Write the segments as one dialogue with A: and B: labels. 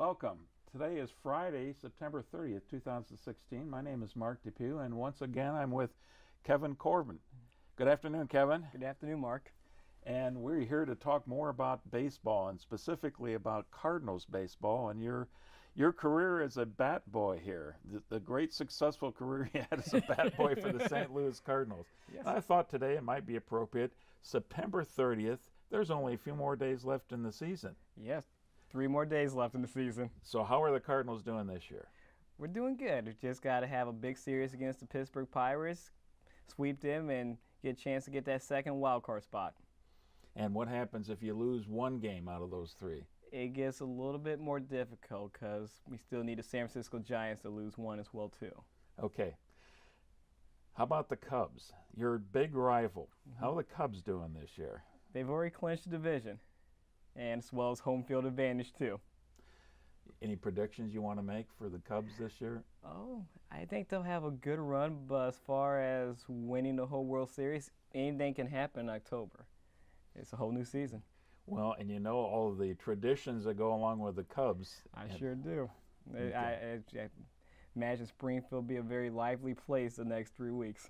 A: Welcome. Today is Friday, September 30th, 2016. My name is Mark Depew, and once again I'm with Kevin Corbin. Good afternoon, Kevin.
B: Good afternoon, Mark.
A: And we're here to talk more about baseball, and specifically about Cardinals baseball and your career as a bat boy here, the great successful career you had as a bat boy for the St. Louis Cardinals.
B: Yes.
A: I thought today it might be appropriate. September 30th, there's only a few more days left in the season.
B: Yes, 3 more days left in the season.
A: So how are the Cardinals doing this year?
B: We're doing good. We just got to have a big series against the Pittsburgh Pirates, sweep them, and get a chance to get that second wild card spot.
A: And what happens if you lose one game out of those 3?
B: It gets a little bit more difficult because we still need the San Francisco Giants to lose one as well, too.
A: Okay. How about the Cubs? Your big rival. How are the Cubs doing this year?
B: They've already clinched the division, and as well as home field advantage, too.
A: Any predictions you want to make for the Cubs this year?
B: Oh, I think they'll have a good run, but as far as winning the whole World Series, anything can happen in October. It's a whole new season.
A: Well, and you know all of the traditions that go along with the Cubs.
B: I sure do.
A: Okay.
B: I imagine Springfield will be a very lively place the next 3 weeks.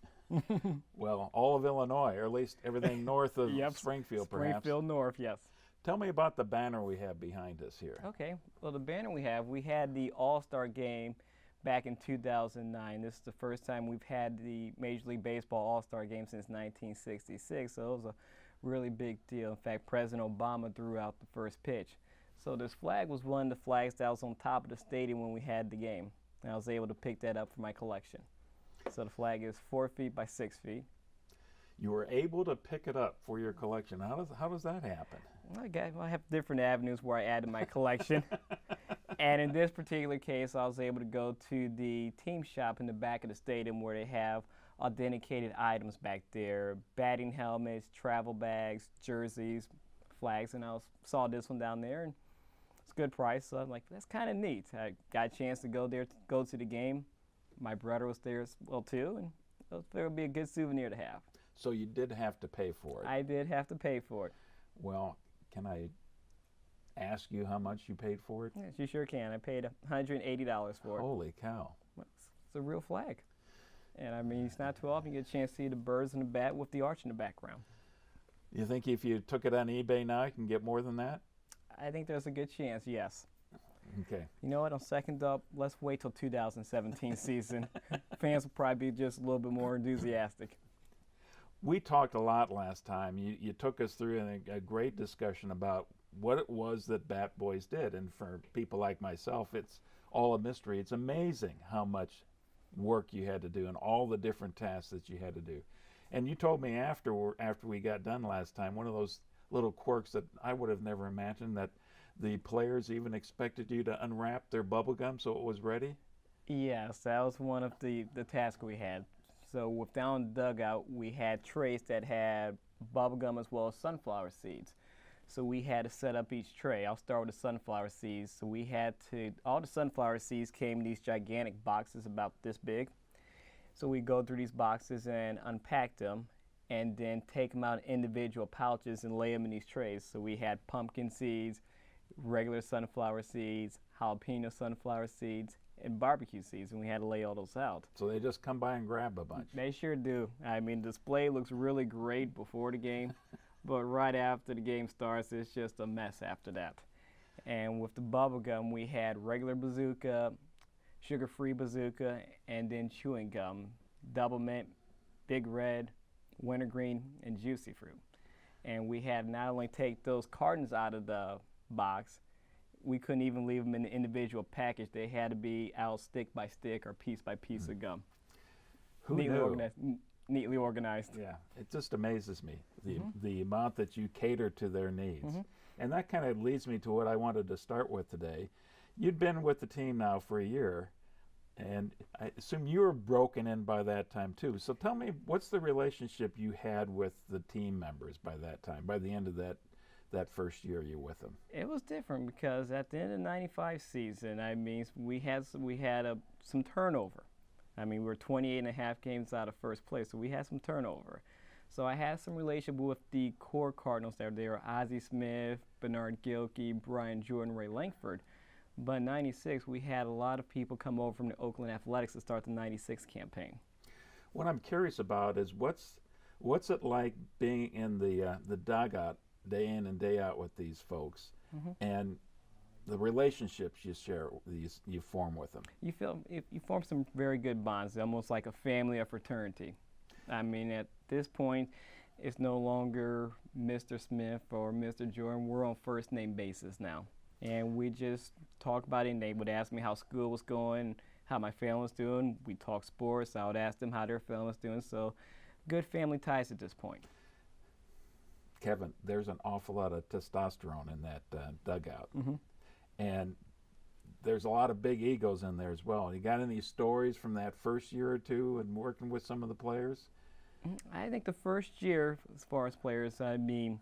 A: Well, all of Illinois, or at least everything north of
B: Yep,
A: Springfield, perhaps.
B: Springfield North, yes.
A: Tell me about the banner we have behind us here.
B: Okay, well, the banner we had the All-Star game back in 2009. This is the first time we've had the Major League Baseball All-Star game since 1966, so it was a really big deal. In fact, President Obama threw out the first pitch. So this flag was one of the flags that was on top of the stadium when we had the game. And I was able to pick that up for my collection. So the flag is 4 feet by 6 feet.
A: You were able to pick it up for your collection. How does that happen?
B: I have different avenues where I added my collection. And in this particular case, I was able to go to the team shop in the back of the stadium where they have authenticated items back there, batting helmets, travel bags, jerseys, flags, and saw this one down there, and it's a good price. So I'm like, that's kind of neat. I got a chance to go there, go to the game. My brother was there as well too, and it would be a good souvenir to have.
A: So you did have to pay for it.
B: I did have to pay for it.
A: Well, can I ask you how much you paid for it?
B: Yes, you sure can. I paid $180 for it.
A: Holy cow.
B: It's a real flag. And I mean, it's not too often you get a chance to see the birds and the bat with the arch in the background.
A: You think if you took it on eBay now, you can get more than that?
B: I think there's a good chance, yes.
A: Okay.
B: You know what? On second up, let's wait till 2017 season. Fans will probably be just a little bit more enthusiastic.
A: We talked a lot last time. You took us through a great discussion about what it was that Bat Boys did. And for people like myself, it's all a mystery. It's amazing how much work you had to do and all the different tasks that you had to do. And you told me after we got done last time, one of those little quirks that I would have never imagined, that the players even expected you to unwrap their bubble gum so it was ready?
B: Yes, that was one of the tasks we had. So with down the dugout, we had trays that had bubble gum as well as sunflower seeds. So we had to set up each tray. I'll start with the sunflower seeds. So we had to, all the sunflower seeds came in these gigantic boxes about this big. So we go through these boxes and unpack them and then take them out in individual pouches and lay them in these trays. So we had pumpkin seeds, regular sunflower seeds, jalapeno sunflower seeds, and barbecue seeds, and we had to lay all those out.
A: So they just come by and grab a bunch?
B: They sure do. I mean, the display looks really great before the game, but right after the game starts, it's just a mess after that. And with the bubble gum, we had regular bazooka, sugar-free bazooka, and then chewing gum, double mint, big red, wintergreen, and juicy fruit. And we had not only take those cartons out of the box, we couldn't even leave them in the individual package. They had to be out stick by stick or piece by piece of gum.
A: Who knew?
B: Neatly organized.
A: Yeah, it just amazes me, the amount that you cater to their needs. And that kind of leads me to what I wanted to start with today. You'd been with the team now for a year, and I assume you were broken in by that time too. So tell me, what's the relationship you had with the team members by that time, by the end of that first year you were with them?
B: It was different because at the end of the '95 season, I mean, we had some turnover. I mean, we were 28 and a half games out of first place, so we had some turnover. So I had some relationship with the core Cardinals there. They were Ozzie Smith, Bernard Gilkey, Brian Jordan, Ray Langford. But in '96, we had a lot of people come over from the Oakland Athletics to start the '96 campaign.
A: What I'm curious about is what's it like being in the dugout day in and day out with these folks, and the relationships you form with them.
B: You form some very good bonds, almost like a family or fraternity. I mean, at this point, it's no longer Mr. Smith or Mr. Jordan. We're on first name basis now, and we just talk about it. And they would ask me how school was going, how my family was doing. We talk sports. I would ask them how their family was doing. So, good family ties at this point.
A: Kevin, there's an awful lot of testosterone in that dugout. And there's a lot of big egos in there as well. You got any stories from that first year or two and working with some of the players?
B: I think the first year, as far as players, I mean,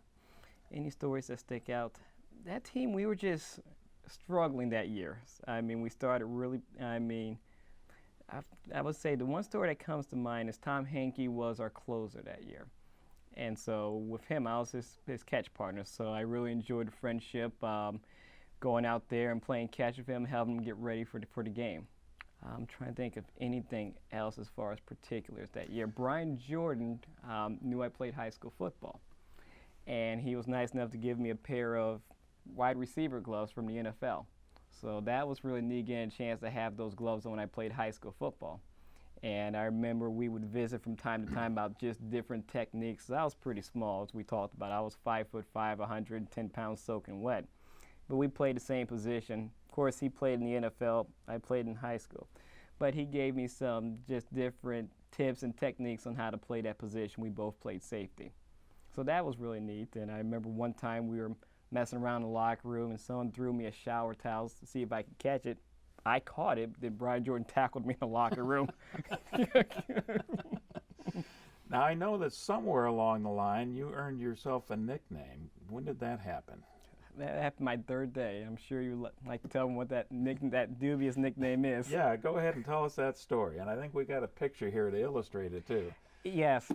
B: any stories that stick out? That team, we were just struggling that year. I mean, we started really, I would say the one story that comes to mind is Tom Hankey was our closer that year. And so with him, I was his catch partner. So I really enjoyed the friendship, going out there and playing catch with him, helping him get ready for the game. I'm trying to think of anything else as far as particulars that year. Brian Jordan knew I played high school football, and he was nice enough to give me a pair of wide receiver gloves from the NFL. So that was really neat, getting a chance to have those gloves on when I played high school football. And I remember we would visit from time to time about just different techniques. I was pretty small, as we talked about. I was 5'5", 110 pounds soaking wet. But we played the same position. Of course, he played in the NFL. I played in high school. But he gave me some just different tips and techniques on how to play that position. We both played safety. So that was really neat. And I remember one time we were messing around in the locker room, and someone threw me a shower towel to see if I could catch it. I caught it, then Brian Jordan tackled me in the locker room.
A: Now, I know that somewhere along the line you earned yourself a nickname. When did that happen?
B: That happened my third day. I'm sure you like to tell them what that dubious nickname is.
A: Yeah, go ahead and tell us that story. And I think we got a picture here to illustrate it, too.
B: Yes,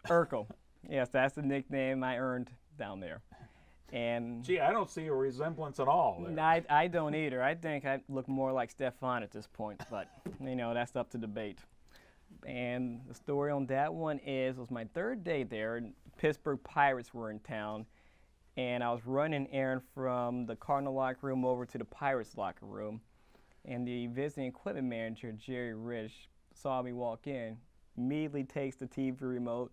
B: Urkel. Yes, that's the nickname I earned down there. And
A: gee, I don't see a resemblance at all there.
B: I don't either. I think I look more like Stefan at this point, but that's up to debate. And the story on that one was my third day there. Pittsburgh Pirates were in town, and I was running an errand from the Cardinal locker room over to the Pirates locker room. And the visiting equipment manager, Jerry Rich, saw me walk in, immediately takes the TV remote,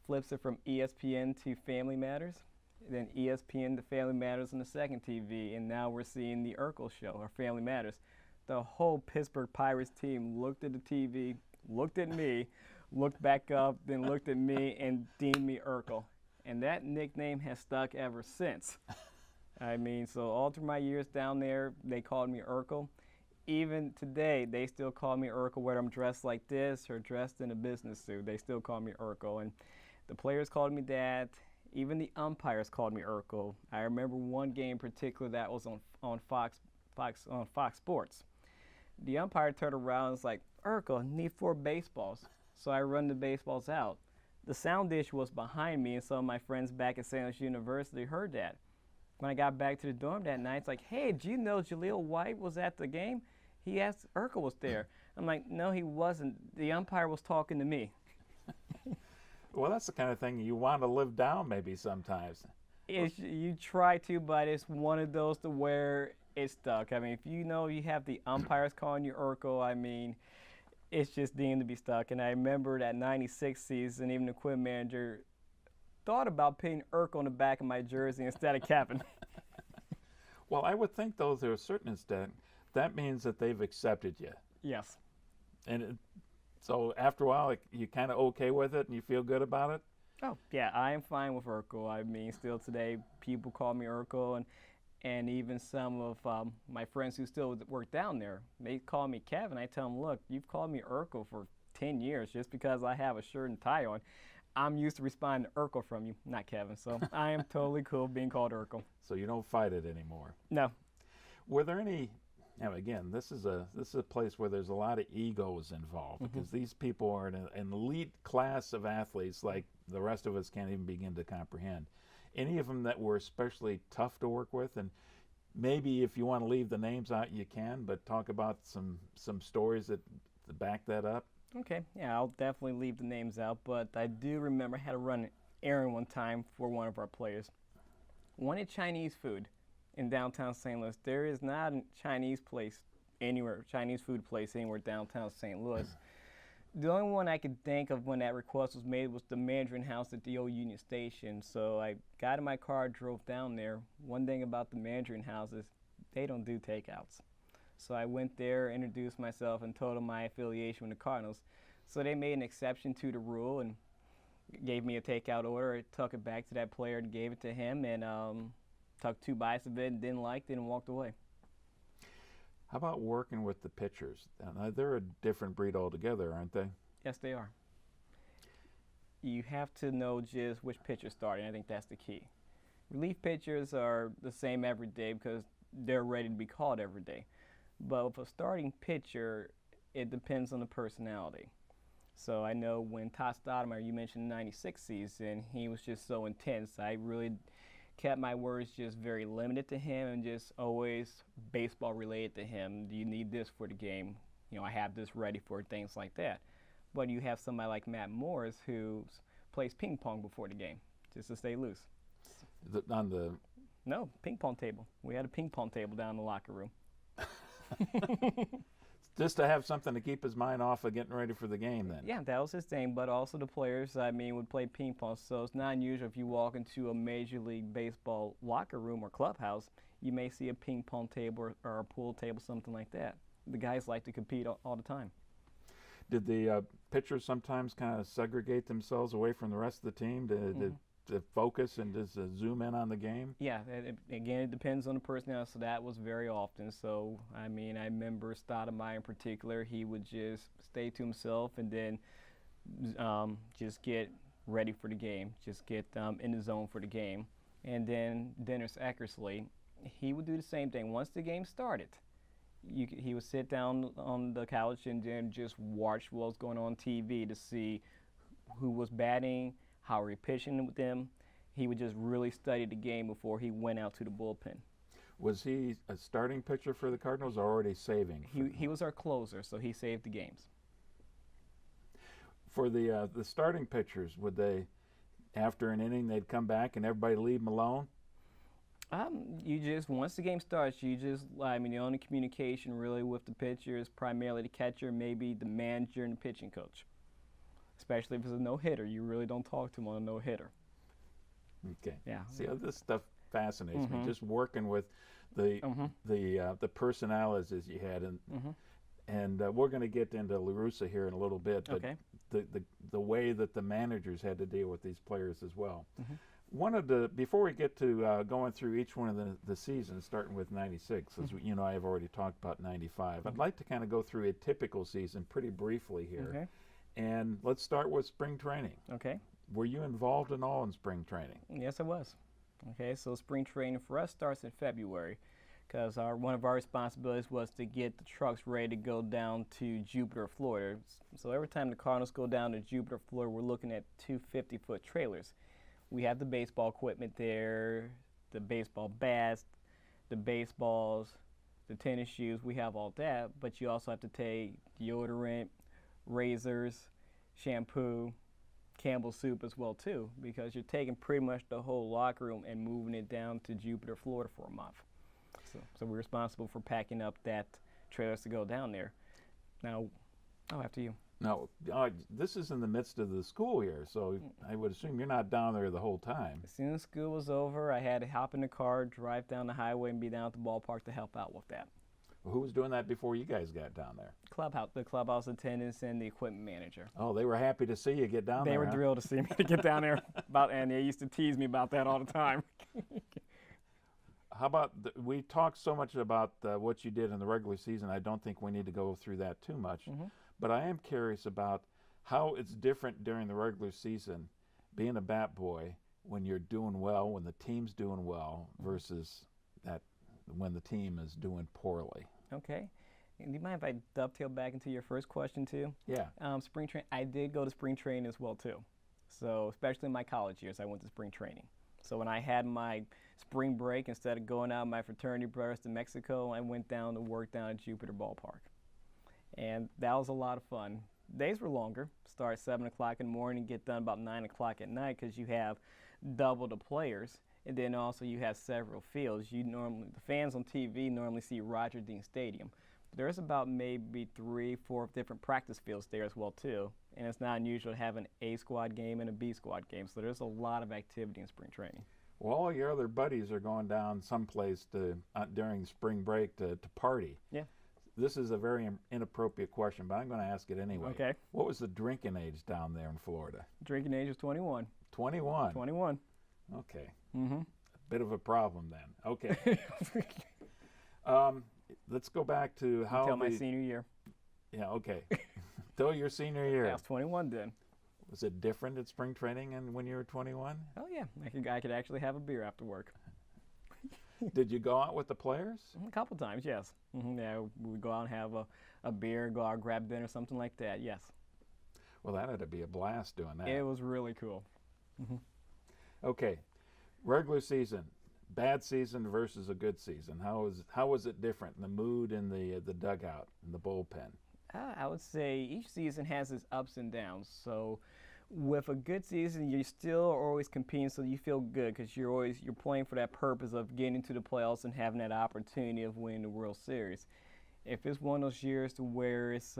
B: flips it from ESPN to Family Matters, then ESPN to Family Matters on the second TV, and now we're seeing the Urkel show, or Family Matters. The whole Pittsburgh Pirates team looked at the TV, looked at me, looked back up, then looked at me, and deemed me Urkel. And that nickname has stuck ever since. So all through my years down there, they called me Urkel. Even today, they still call me Urkel, whether I'm dressed like this or dressed in a business suit. They still call me Urkel. And the players called me that. Even the umpires called me Urkel. I remember one game in particular that was on Fox Sports. The umpire turned around and was like, "Urkel, I need 4 baseballs." So I run the baseballs out. The sound dish was behind me, and some of my friends back at St. Louis University heard that. When I got back to the dorm that night, it's like, "Hey, did you know Jaleel White was at the game? He asked Urkel was there." I'm like, "No, he wasn't. The umpire was talking to me."
A: Well, that's the kind of thing you want to live down maybe sometimes.
B: You try to, but it's one of those to where it's stuck. If you have the umpires calling you Urkel, it's just deemed to be stuck. And I remember that '96 season, even the equipment manager thought about putting Urkel on the back of my jersey instead of Kevin.
A: Well, I would think, though, to a certain extent, that means that they've accepted you.
B: Yes.
A: And so after a while, you kind of okay with it and you feel good about it?
B: Oh, yeah, I am fine with Urkel. Still today, people call me Urkel, and even some of my friends who still work down there, they call me Kevin. I tell them, "Look, you've called me Urkel for 10 years just because I have a shirt and tie on. I'm used to responding to Urkel from you, not Kevin." So I am totally cool being called Urkel.
A: So you don't fight it anymore?
B: No.
A: Were there any... Now, again, this is a place where there's a lot of egos involved, because these people are an elite class of athletes like the rest of us can't even begin to comprehend. Any of them that were especially tough to work with? And maybe if you want to leave the names out, you can, but talk about some stories that back that up.
B: Okay, yeah, I'll definitely leave the names out, but I do remember I had to run an errand one time for one of our players. Wanted Chinese food in downtown St. Louis. There is not a Chinese food place anywhere downtown St. Louis. The only one I could think of when that request was made was the Mandarin House at the old Union Station. So I got in my car, drove down there. One thing about the Mandarin House is they don't do takeouts. So I went there, introduced myself, and told them my affiliation with the Cardinals. So they made an exception to the rule and gave me a takeout order. I took it back to that player and gave it to him, and took 2 bites of it and didn't like it and walked away.
A: How about working with the pitchers? Now, they're a different breed altogether, aren't they?
B: Yes, they are. You have to know just which pitcher's starting. I think that's the key. Relief pitchers are the same every day because they're ready to be called every day. But with a starting pitcher, it depends on the personality. So I know when Todd Stoudemire, you mentioned the 96 season, he was just so intense. I really kept my words just very limited to him and just always baseball related to him. Do you need this for the game? You know, I have this ready for things like that. But you have somebody like Matt Morris who plays ping pong before the game just to stay loose. No, ping pong table. We had a ping pong table down in the locker room.
A: Just to have something to keep his mind off of getting ready for the game then.
B: Yeah, that was his thing, but also the players, would play ping pong. So it's not unusual if you walk into a Major League Baseball locker room or clubhouse, you may see a ping pong table or a pool table, something like that. The guys like to compete all the time.
A: Did the pitchers sometimes kind of segregate themselves away from the rest of the team to focus and just zoom in on the game?
B: Yeah, again, it depends on the personality, so that was very often. So, I remember Stoudemire in particular, he would just stay to himself and then just get ready for the game, just get in the zone for the game. And then Dennis Eckersley, he would do the same thing. Once the game started, he would sit down on the couch and then just watch what was going on TV to see who was batting, how were he pitching with them. He would just really study the game before he went out to the bullpen.
A: Was he a starting pitcher for the Cardinals or already saving?
B: He was our closer, so he saved the games.
A: For the starting pitchers, would they, after an inning, they'd come back and everybody leave them alone?
B: Once the game starts, the only communication really with the pitcher is primarily the catcher, maybe the manager and the pitching coach. Especially if it's a no-hitter, you really don't talk to him on a no-hitter.
A: Okay.
B: Yeah.
A: See, this stuff fascinates me. Just working with the personalities as you had, and we're going to get into LaRussa here in a little bit. But
B: okay.
A: The way that the managers had to deal with these players as well. Before we get to going through each one of the seasons, starting with 96, as you know, I've already talked about 95. I'd like to kind of go through a typical season pretty briefly here.
B: Okay.
A: And let's start with spring training.
B: Okay.
A: Were you involved at all in spring training?
B: Yes, I was. Okay, so spring training for us starts in February because one of our responsibilities was to get the trucks ready to go down to Jupiter, Florida. So every time the Cardinals go down to Jupiter, Florida, we're looking at 2 50-foot trailers. We have the baseball equipment there, the baseball bats, the baseballs, the tennis shoes. We have all that, but you also have to take deodorant, razors, shampoo, Campbell's soup as well too, because you're taking pretty much the whole locker room and moving it down to Jupiter, Florida for a month. So we're responsible for packing up that trailers to go down there. Now, after you.
A: Now, this is in the midst of the school year, so I would assume you're not down there the whole time.
B: As soon as school was over, I had to hop in the car, drive down the highway, and be down at the ballpark to help out with that.
A: Who was doing that before you guys got down there?
B: The clubhouse attendants and the equipment manager.
A: Oh, they were happy to see you get down there.
B: They were thrilled to see me to get down there, and they used to tease me about that all the time.
A: How about, we talked so much about what you did in the regular season, I don't think we need to go through that too much. But I am curious about how it's different during the regular season, being a bat boy, when you're doing well, when the team's doing well, versus that when the team is doing poorly.
B: Okay. And do you mind if I dovetail back into your first question too?
A: Yeah.
B: Spring training. I did go to spring training as well too. So especially in my college years, I went to spring training. So when I had my spring break, instead of going out with my fraternity brothers to Mexico, I went down to work down at Jupiter Ballpark. And that was a lot of fun. Days were longer. Start at 7 o'clock in the morning, get done about 9 o'clock at night because you have double the players. And then also you have several fields. The fans on TV normally see Roger Dean Stadium. There's about maybe 3-4 different practice fields there as well too. And it's not unusual to have an A squad game and a B squad game. So there's a lot of activity in spring training.
A: Well, all your other buddies are going down someplace during spring break to party.
B: Yeah.
A: This is a very inappropriate question, but I'm going to ask it anyway.
B: Okay.
A: What was the drinking age down there in Florida?
B: Drinking age was 21.
A: 21?
B: 21.
A: Okay.
B: Mm-hmm.
A: A bit of a problem then. Okay. Let's go back to how
B: Until my senior year.
A: Yeah, okay. Till your senior year.
B: I was 21 then.
A: Was it different at spring training and when you were 21?
B: Oh yeah, I could actually have a beer after work.
A: Did you go out with the players?
B: A couple times, yes. Yeah, we would go out and have a beer, go out and grab dinner, something like that, yes.
A: Well, that had to be a blast doing that.
B: It was really cool.
A: Okay, regular season, bad season versus a good season. How was it different in the mood in the dugout, in the bullpen?
B: I would say each season has its ups and downs. So with a good season, you still are always competing, so you feel good because you're playing for that purpose of getting to the playoffs and having that opportunity of winning the World Series. If it's one of those years to where it's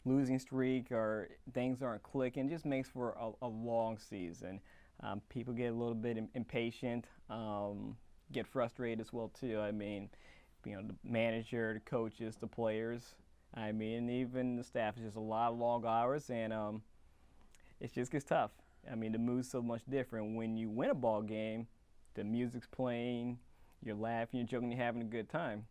B: losing streak or things aren't clicking, it just makes for a long season. People get a little bit impatient, get frustrated as well too. I mean, the manager, the coaches, the players. I mean, even the staff. It's just a lot of long hours, and it just gets tough. I mean, the mood's so much different. When you win a ball game, the music's playing, you're laughing, you're joking, you're having a good time.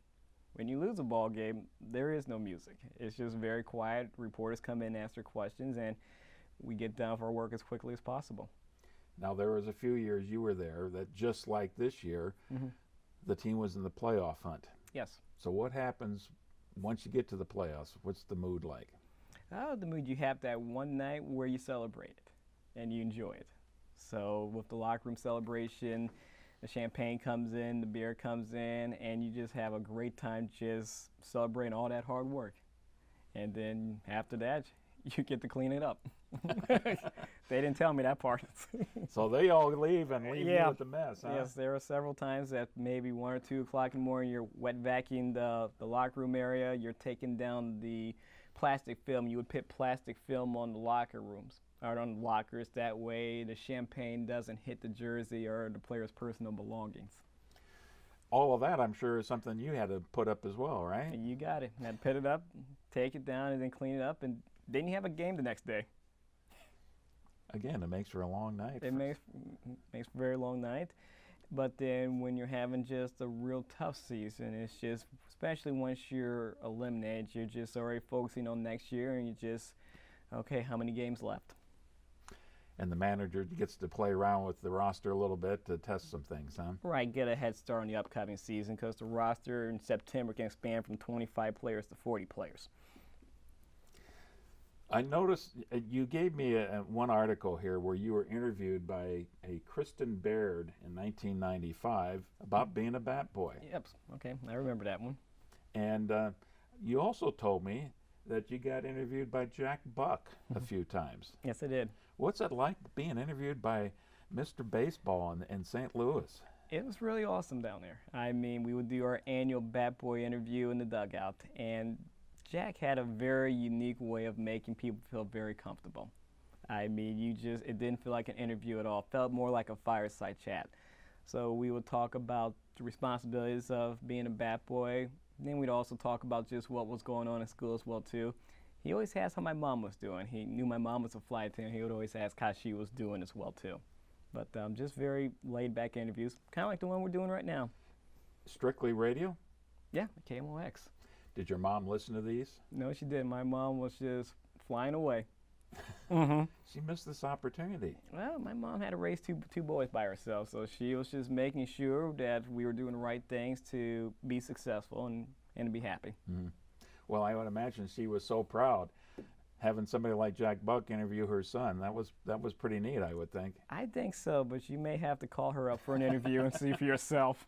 B: When you lose a ball game, there is no music. It's just very quiet. Reporters come in and answer questions, and we get done with our work as quickly as possible.
A: Now, there was a few years you were there that just like this year, the team was in the playoff hunt.
B: Yes.
A: So what happens once you get to the playoffs? What's the mood like?
B: Oh, the mood, you have that one night where you celebrate it and you enjoy it. So with the locker room celebration, the champagne comes in, the beer comes in, and you just have a great time just celebrating all that hard work. And then after that, you get to clean it up. They didn't tell me that part.
A: So they all leave and leave you with the mess, huh?
B: Yes, there are several times that maybe 1 or 2 o'clock in the morning, you're wet vacuuming the locker room area, you're taking down the plastic film. You would put plastic film on the locker rooms or on the lockers. That way the champagne doesn't hit the jersey or the player's personal belongings.
A: All of that, I'm sure, is something you had to put up as well, right?
B: And you got it. You had to put it up, take it down, and then clean it up, and then you have a game the next day.
A: Again, it makes for a long night.
B: It makes for a very long night. But then when you're having just a real tough season, it's just, especially once you're eliminated, you're just already focusing on next year, and you just, okay, how many games left?
A: And the manager gets to play around with the roster a little bit to test some things, huh?
B: Right, get a head start on the upcoming season because the roster in September can expand from 25 players to 40 players.
A: I noticed you gave me one article here where you were interviewed by a Kristen Baird in 1995 about being a bat boy.
B: Yep, okay, I remember that one.
A: And you also told me that you got interviewed by Jack Buck a few times.
B: Yes, I did.
A: What's it like being interviewed by Mr. Baseball in St. Louis?
B: It was really awesome down there. I mean, we would do our annual bat boy interview in the dugout, and Jack had a very unique way of making people feel very comfortable. I mean, it didn't feel like an interview at all. It felt more like a fireside chat. So we would talk about the responsibilities of being a bat boy. Then we'd also talk about just what was going on in school as well, too. He always asked how my mom was doing. He knew my mom was a flight attendant. He would always ask how she was doing as well, too. But just very laid-back interviews, kind of like the one we're doing right now.
A: Strictly radio?
B: Yeah, KMOX.
A: Did your mom listen to these?
B: No, she didn't. My mom was just flying away.
A: She missed this opportunity.
B: Well, my mom had to raise two boys by herself, so she was just making sure that we were doing the right things to be successful and to be happy.
A: Well, I would imagine she was so proud. having somebody like Jack Buck interview her son. That was pretty neat, I would think.
B: I think so, but you may have to call her up for an interview and see for yourself.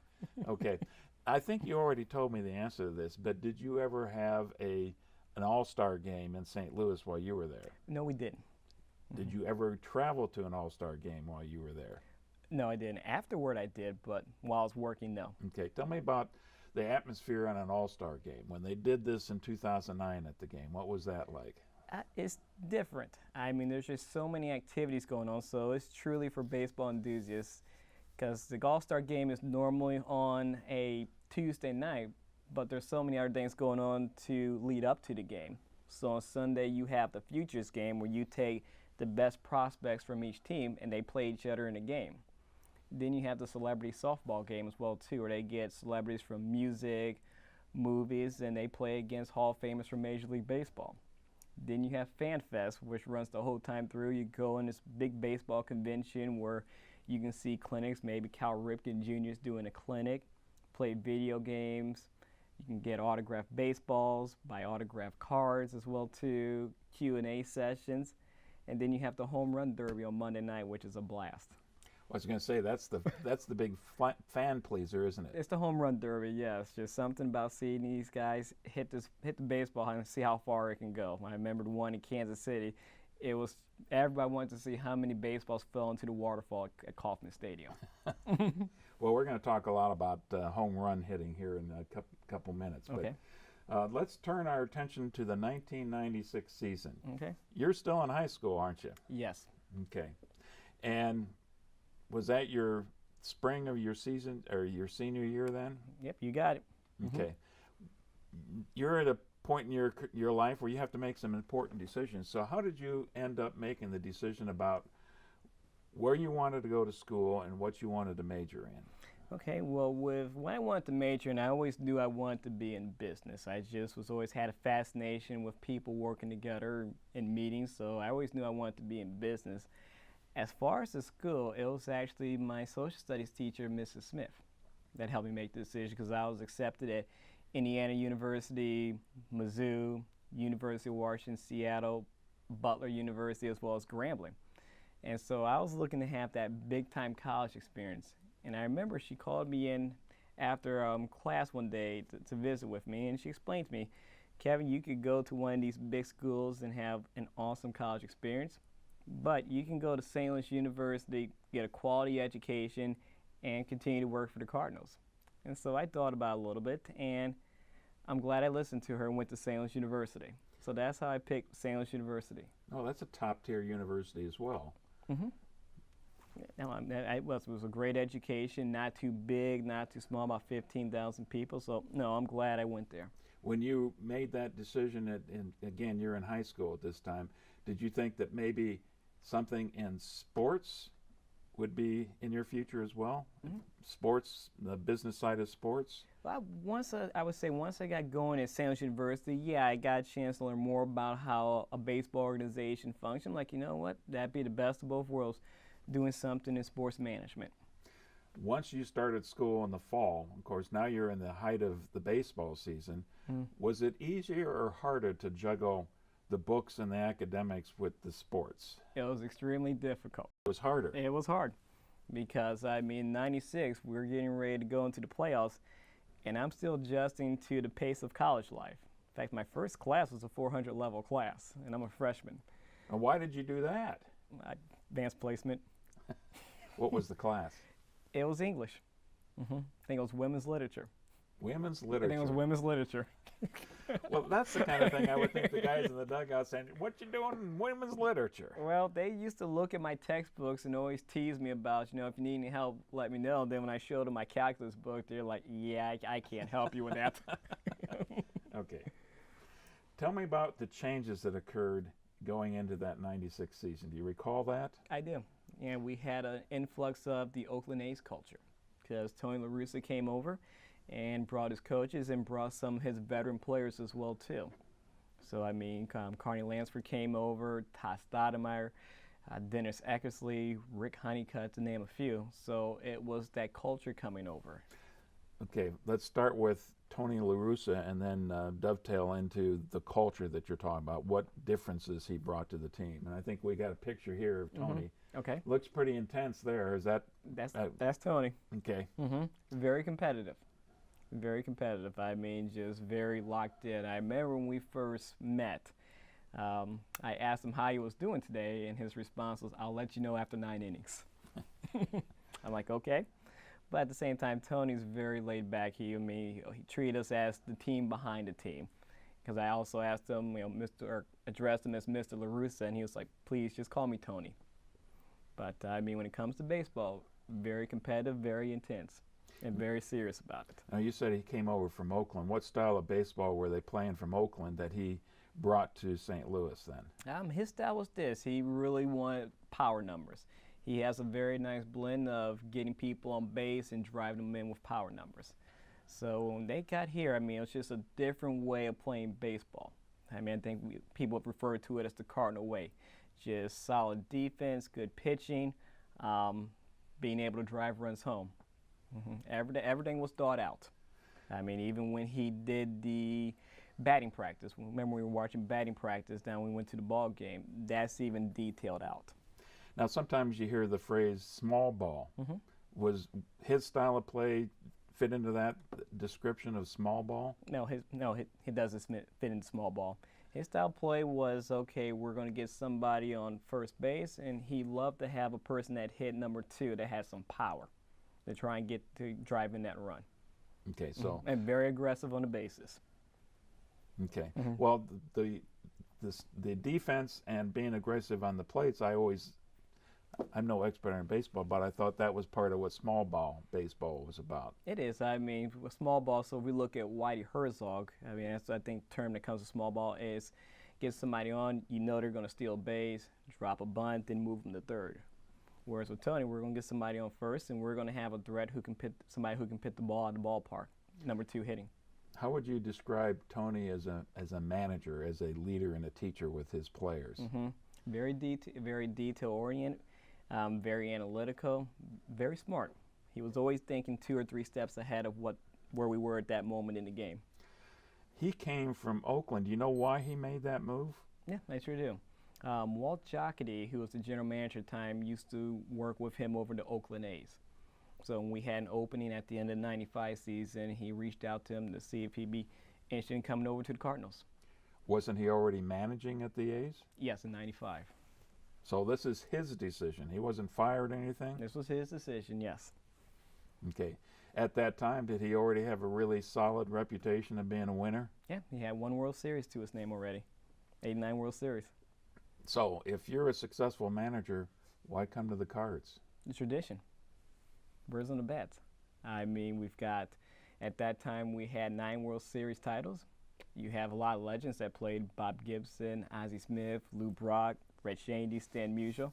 A: Okay. I think you already told me the answer to this, but did you ever have an all-star game in St. Louis while you were there?
B: No, we didn't.
A: Did you ever travel to an all-star game while you were there?
B: No, I didn't. Afterward, I did, but while I was working, no.
A: Okay. Tell me about the atmosphere on an all-star game. When they did this in 2009 at the game, what was that like?
B: It's different. I mean, there's just so many activities going on, so it's truly for baseball enthusiasts, because the All-Star game is normally on a Tuesday night, but there's so many other things going on to lead up to the game. So on Sunday, you have the Futures game where you take the best prospects from each team and they play each other in a game. Then you have the celebrity softball game as well, too, where they get celebrities from music, movies, and they play against Hall of Famers from Major League Baseball. Then you have Fan Fest, which runs the whole time through. You go in this big baseball convention where you can see clinics, maybe Cal Ripken Jr. is doing a clinic, play video games. You can get autographed baseballs, buy autographed cards as well too, Q&A sessions. And then you have the Home Run Derby on Monday night, which is a blast.
A: I was going to say, that's the big fan pleaser, isn't it?
B: It's the Home Run Derby, yes. Just something about seeing these guys hit the baseball and see how far it can go. I remember the one in Kansas City. It was everybody wanted to see how many baseballs fell into the waterfall at Kauffman Stadium.
A: Well, we're going to talk a lot about home run hitting here in a couple minutes.
B: Okay.
A: But let's turn our attention to the 1996 season.
B: Okay.
A: You're still in high school, aren't you?
B: Yes.
A: Okay. And was that your spring of your season or your senior year then?
B: Yep, you got it.
A: Okay. You're at a point in your life where you have to make some important decisions. So how did you end up making the decision about where you wanted to go to school and what you wanted to major in?
B: Okay, well, when I wanted to major, and I always knew I wanted to be in business. I just always had a fascination with people working together in meetings, so I always knew I wanted to be in business. As far as the school, it was actually my social studies teacher, Mrs. Smith, that helped me make the decision, because I was accepted at Indiana University, Mizzou, University of Washington, Seattle, Butler University, as well as Grambling. And so I was looking to have that big-time college experience. And I remember she called me in after class one day to visit with me, and she explained to me, Kevin, you could go to one of these big schools and have an awesome college experience, but you can go to St. Louis University, get a quality education, and continue to work for the Cardinals. And so I thought about it a little bit, and I'm glad I listened to her and went to St. Louis University. So that's how I picked St. Louis University.
A: Oh, that's a top-tier university as well.
B: Mm-hmm. No, it was a great education, not too big, not too small, about 15,000 people. So, no, I'm glad I went there.
A: When you made that decision, again, you're in high school at this time, did you think that maybe something in sports would be in your future as well? Mm-hmm. Sports, the business side of sports?
B: Well, once I got going at St. Louis University, yeah, I got a chance to learn more about how a baseball organization functions. Like, you know what, that'd be the best of both worlds, doing something in sports management.
A: Once you started school in the fall, of course, now you're in the height of the baseball season. Was it easier or harder to juggle the books and the academics with the sports?
B: It was extremely difficult.
A: It was harder.
B: It was hard because, I mean, in '96, we were getting ready to go into the playoffs, and I'm still adjusting to the pace of college life. In fact, my first class was a 400 level class, and I'm a freshman.
A: And why did you do that?
B: Advanced placement.
A: What was the class?
B: It was English. I think it was women's literature.
A: Women's literature?
B: I think it was women's literature.
A: Well, that's the kind of thing I would think the guys in the dugout saying, what you doing in women's literature?
B: Well, they used to look at my textbooks and always tease me about, you know, if you need any help, let me know. Then when I showed them my calculus book, they're like, yeah, I can't help you with that.
A: Okay. Tell me about the changes that occurred going into that '96 season. Do you recall that?
B: I do. And we had an influx of the Oakland A's culture because Tony LaRussa came over and brought his coaches and brought some of his veteran players as well, too. So, I mean, Carney Lansford came over, Todd Stoudemire, Dennis Eckersley, Rick Honeycutt, to name a few. So it was that culture coming over.
A: Okay, let's start with Tony LaRussa and then dovetail into the culture that you're talking about. What differences he brought to the team? And I think we got a picture here of Tony.
B: Okay.
A: Looks pretty intense there. Is that?
B: That's Tony.
A: Okay.
B: Very competitive. Very competitive. I mean, just very locked in. I remember when we first met, I asked him how he was doing today, and his response was, "I'll let you know after 9 innings." I'm like, okay. But at the same time, Tony's very laid back. He treated us as the team behind the team. Because I also asked him, addressed him as Mr. LaRussa, and he was like, "Please, just call me Tony." But I mean, when it comes to baseball, very competitive, very intense, and very serious about it.
A: Now, you said he came over from Oakland. What style of baseball were they playing from Oakland that he brought to St. Louis then?
B: His style was this. He really wanted power numbers. He has a very nice blend of getting people on base and driving them in with power numbers. So when they got here, I mean, it was just a different way of playing baseball. I mean, I think people have referred to it as the Cardinal way. Just solid defense, good pitching, being able to drive runs home. Everything was thought out. I mean, even when he did the batting practice, remember we were watching batting practice, then we went to the ball game, that's even detailed out.
A: Now, sometimes you hear the phrase small ball. Was his style of play fit into that description of small ball?
B: No, he doesn't fit into small ball. His style of play was, okay, we're going to get somebody on first base, and he loved to have a person that hit number 2 that had some power to try and get to drive in that run.
A: Okay, so.
B: And very aggressive on the bases.
A: Okay. Well, the defense and being aggressive on the plates, I'm no expert in baseball, but I thought that was part of what small ball baseball was about.
B: It is. I mean, with small ball, so if we look at Whitey Herzog, I mean, that's, I think, the term that comes to small ball is get somebody on, you know they're going to steal a base, drop a bunt, then move them to third. Whereas with Tony, we're going to get somebody on first, and we're going to have a threat somebody who can pit the ball out of the ballpark, number 2 hitting.
A: How would you describe Tony as a manager, as a leader and a teacher with his players?
B: Very detail-oriented. Very analytical, very smart. He was always thinking 2 or 3 steps ahead of where we were at that moment in the game.
A: He came from Oakland. Do you know why he made that move?
B: Yeah, I sure do. Walt Jocketty, who was the general manager at the time, used to work with him over the Oakland A's. So when we had an opening at the end of the 95 season, he reached out to him to see if he'd be interested in coming over to the Cardinals.
A: Wasn't he already managing at the A's?
B: Yes, in 95.
A: So this is his decision. He wasn't fired or anything?
B: This was his decision, yes.
A: Okay. At that time, did he already have a really solid reputation of being a winner?
B: Yeah, he had 1 World Series to his name already. 89 World Series.
A: So if you're a successful manager, why come to the Cards?
B: The tradition. Birds on the bats. I mean, we've got, at that time, we had 9 World Series titles. You have a lot of legends that played: Bob Gibson, Ozzie Smith, Lou Brock, Red Shandy, Stan Musial,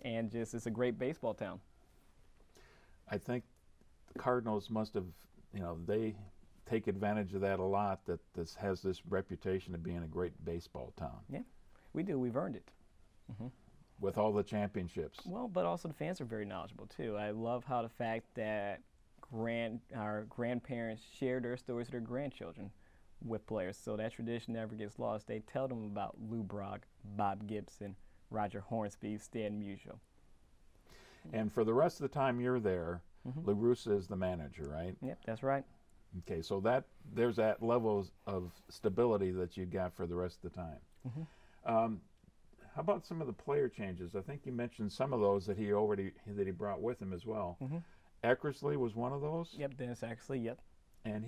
B: and just it's a great baseball town.
A: I think the Cardinals must have, they take advantage of that a lot, that this has this reputation of being a great baseball town.
B: Yeah, we do. We've earned it.
A: With all the championships.
B: Well, but also the fans are very knowledgeable, too. I love how the fact that our grandparents share their stories to their grandchildren with players, so that tradition never gets lost. They tell them about Lou Brock, Bob Gibson, Roger Hornsby, Stan Musial.
A: And for the rest of the time you're there, LaRussa is the manager, right?
B: Yep, that's right.
A: Okay, so there's that level of stability that you got for the rest of the time. How about some of the player changes? I think you mentioned some of those that he brought with him as well. Eckersley was one of those?
B: Yep, Dennis Eckersley, yep.
A: And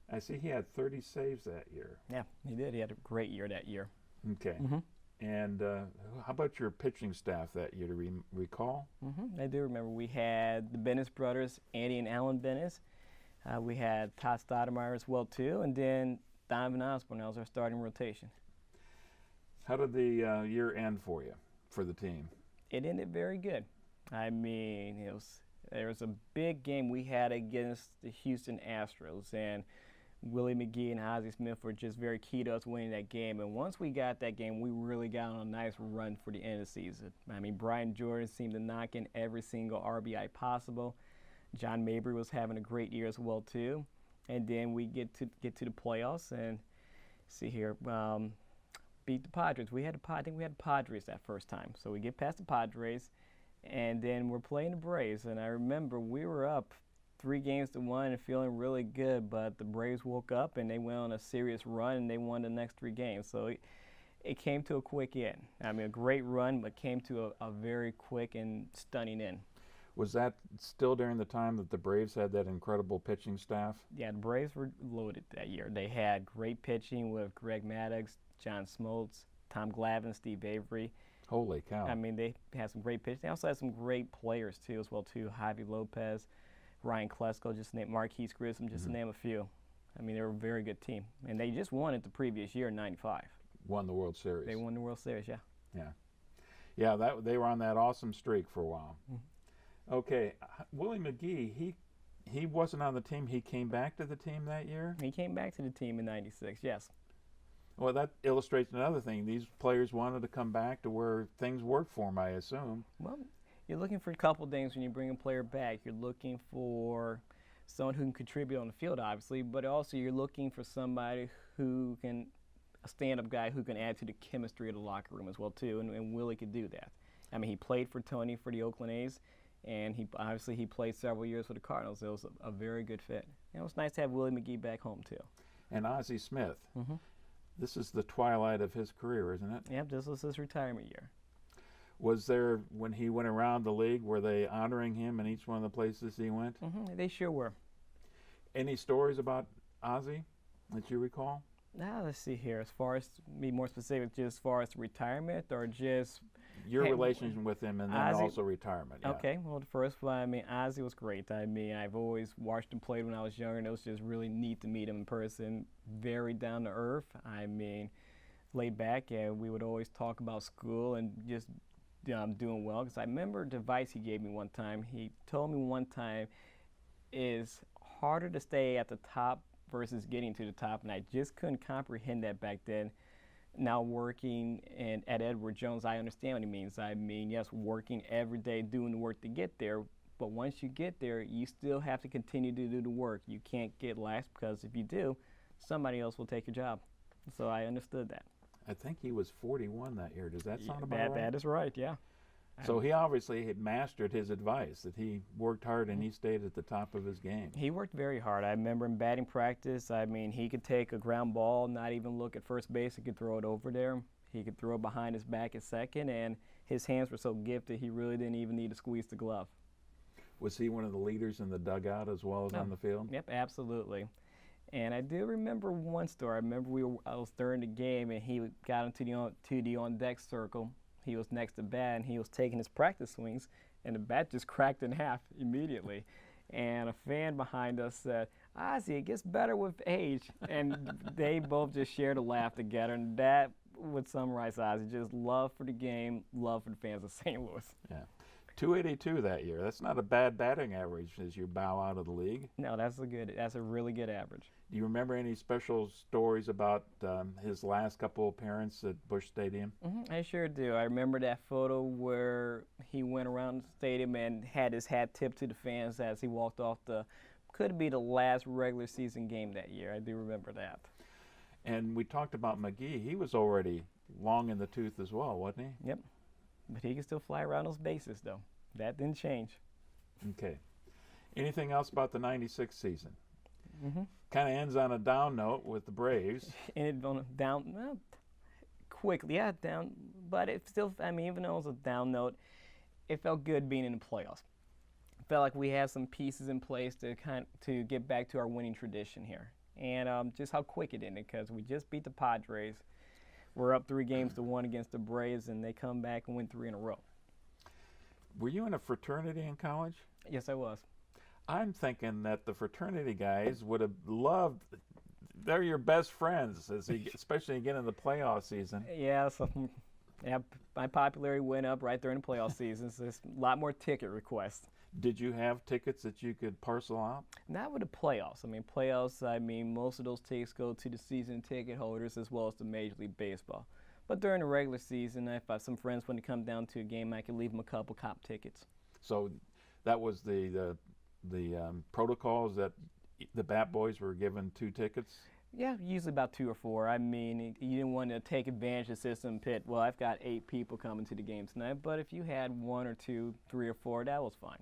A: I see he had 30 saves that year.
B: Yeah, he did. He had a great year that year.
A: Okay. And how about your pitching staff that year? Do you recall?
B: I do remember. We had the Bennis brothers, Andy and Alan Bennis. We had Todd Stoudemire as well, too. And then Donovan Osborne. That was our starting rotation.
A: How did the year end for you, for the team?
B: It ended very good. I mean, there was a big game we had against the Houston Astros, and Willie McGhee and Ozzie Smith were just very key to us winning that game. And once we got that game, we really got on a nice run for the end of the season. I mean, Brian Jordan seemed to knock in every single RBI possible. John Mabry was having a great year as well too. And then we get to the playoffs and see here, beat the Padres. I think we had the Padres that first time. So we get past the Padres, and then we're playing the Braves. And I remember we were up 3-1 and feeling really good, but the Braves woke up and they went on a serious run and they won the next 3 games. So it came to a quick end. I mean, a great run, but came to a very quick and stunning end.
A: Was that still during the time that the Braves had that incredible pitching staff?
B: Yeah, the Braves were loaded that year. They had great pitching with Greg Maddux, John Smoltz, Tom Glavine, Steve Avery.
A: Holy cow.
B: I mean, they had some great pitching. They also had some great players, too, as well, too. Javi Lopez, Ryan Klesko, just to name Marquise Grissom, just to name a few. I mean, they were a very good team. And they just won it the previous year in '95.
A: Won the World Series.
B: They won the World Series, yeah.
A: Yeah. Yeah, they were on that awesome streak for a while. Okay, Willie McGhee, he wasn't on the team. He came back to the team that year?
B: He came back to the team in '96, yes.
A: Well, that illustrates another thing. These players wanted to come back to where things worked for them, I assume.
B: Well, you're looking for a couple things when you bring a player back. You're looking for someone who can contribute on the field, obviously, but also you're looking for somebody who can, a stand-up guy who can add to the chemistry of the locker room as well, too, and Willie could do that. I mean, he played for Tony for the Oakland A's, and he played several years for the Cardinals. It was a very good fit. And it was nice to have Willie McGhee back home, too.
A: And Ozzie Smith. This is the twilight of his career, isn't it?
B: Yep, this was his retirement year.
A: Was there, when he went around the league, were they honoring him in each one of the places he went?
B: They sure were.
A: Any stories about Ozzie that you recall?
B: Now, let's see here. As far as, be more specific, just as far as retirement or just...
A: Your relationship with him and then
B: Ozzie,
A: also retirement. Yeah.
B: Okay, well, the first one, I mean, Ozzie was great. I mean, I've always watched him play when I was younger, and it was just really neat to meet him in person. Very down to earth. I mean, laid back, and we would always talk about school and just doing well. Because I remember the advice he gave me one time. He told me one time, it's harder to stay at the top versus getting to the top, and I just couldn't comprehend that back then. Now working at Edward Jones, I understand what he means. I mean, yes, working every day, doing the work to get there, but once you get there, you still have to continue to do the work. You can't get last, because if you do, somebody else will take your job. So I understood that.
A: I think he was 41 that year. Does that sound about right?
B: That is right, yeah.
A: So he obviously had mastered his advice, that he worked hard and he stayed at the top of his game.
B: He worked very hard. I remember in batting practice, I mean, he could take a ground ball, not even look at first base. He could throw it over there. He could throw it behind his back at second, and his hands were so gifted he really didn't even need to squeeze the glove.
A: Was he one of the leaders in the dugout as well as on the field?
B: Yep, absolutely. And I do remember one story. I remember I was during the game, and he got into the on-deck circle. He was next to bat, and he was taking his practice swings, and the bat just cracked in half immediately. And a fan behind us said, "Ozzie, it gets better with age." And they both just shared a laugh together, and that would summarize Ozzie. Just love for the game, love for the fans of St. Louis.
A: Yeah. 282 that year. That's not a bad batting average as you bow out of the league.
B: No, that's a really good average.
A: Do you remember any special stories about his last couple appearances at Busch Stadium?
B: I sure do. I remember that photo where he went around the stadium and had his hat tipped to the fans as he walked off could be the last regular season game that year. I do remember that.
A: And we talked about McGhee. He was already long in the tooth as well, wasn't he?
B: Yep. But he can still fly around those bases, though. That didn't change.
A: Okay. Anything else about the '96 season? Kind of ends on a down note with the Braves.
B: Ended on a down, well, quickly, yeah, down. But it still, I mean, even though it was a down note, it felt good being in the playoffs. It felt like we had some pieces in place to get back to our winning tradition here. And just how quick it ended, because we just beat the Padres. We're up 3-1 against the Braves, and they come back and win 3 in a row.
A: Were you in a fraternity in college?
B: Yes, I was.
A: I'm thinking that the fraternity guys would have loved. They're your best friends, especially again in the playoff season.
B: Yeah, my popularity went up right during the playoff season. So there's a lot more ticket requests.
A: Did you have tickets that you could parcel out?
B: Not with the playoffs. I mean, most of those tickets go to the season ticket holders as well as the Major League Baseball. But during the regular season, if some friends want to come down to a game, I could leave them a couple cop tickets.
A: So that was the protocols that the Bat Boys were given 2 tickets?
B: Yeah, usually about 2 or 4. I mean, you didn't want to take advantage of the system pit. Well, I've got 8 people coming to the game tonight, but if you had 1 or 2, 3 or 4, that was fine.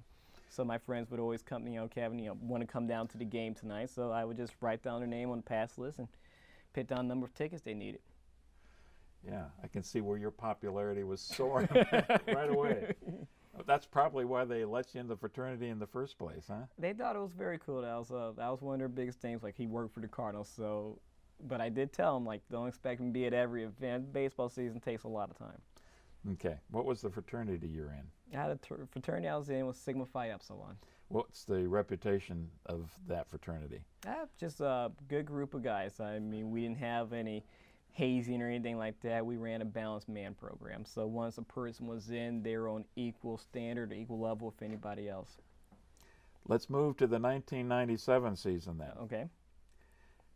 B: So my friends would always come, Kevin, want to come down to the game tonight. So I would just write down their name on the pass list and put down the number of tickets they needed.
A: Yeah, I can see where your popularity was soaring right away. That's probably why they let you in the fraternity in the first place, huh?
B: They thought it was very cool. That was one of their biggest things. Like, he worked for the Cardinals, so. But I did tell them, like, don't expect him to be at every event. Baseball season takes a lot of time.
A: Okay. What was the fraternity you're in?
B: I had a fraternity I was in was Sigma Phi Epsilon.
A: What's the reputation of that fraternity?
B: Just a good group of guys. I mean, we didn't have any hazing or anything like that. We ran a balanced man program. So once a person was in, they were on equal standard, equal level with anybody else.
A: Let's move to the 1997 season then.
B: Okay.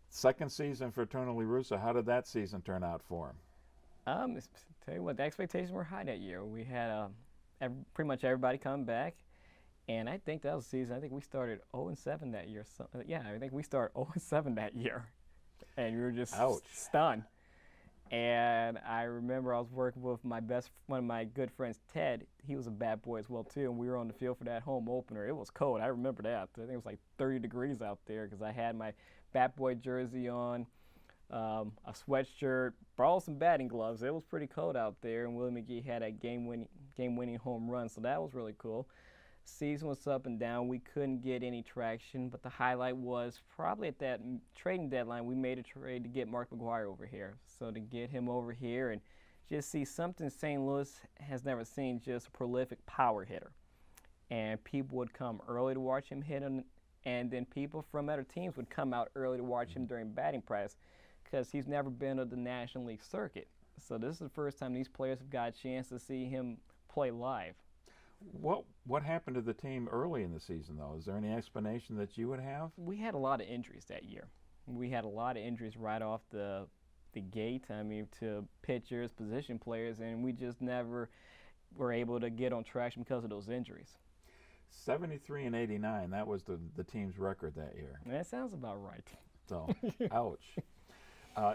A: Second season for Tony LaRussa. How did that season turn out for him?
B: Tell you what, the expectations were high that year. We had pretty much everybody come back, and I think that was the season. I think we started 0-7 that year. So, yeah, I think we started 0-7 that year, and we were just stunned. And I remember I was working with one of my good friends, Ted. He was a Bat Boy as well too, and we were on the field for that home opener. It was cold. I remember that. I think it was like 30 degrees out there because I had my Bat Boy jersey on, a sweatshirt, brought some batting gloves. It was pretty cold out there, and Willie McGhee had a game-winning home run, so that was really cool. Season was up and down. We couldn't get any traction, but the highlight was probably at that trading deadline, we made a trade to get Mark McGwire over here. So to get him over here and just see something St. Louis has never seen, just a prolific power hitter. And people would come early to watch him hit, and then people from other teams would come out early to watch him during batting practice because he's never been on the National League circuit. So this is the first time these players have got a chance to see him play live.
A: What happened to the team early in the season, though? Is there any explanation that you would have?
B: We had a lot of injuries that year. We had a lot of injuries right off the gate, I mean, to pitchers, position players, and we just never were able to get on traction because of those injuries.
A: 73 and 89, that was the team's record that year.
B: That sounds about right.
A: So, ouch.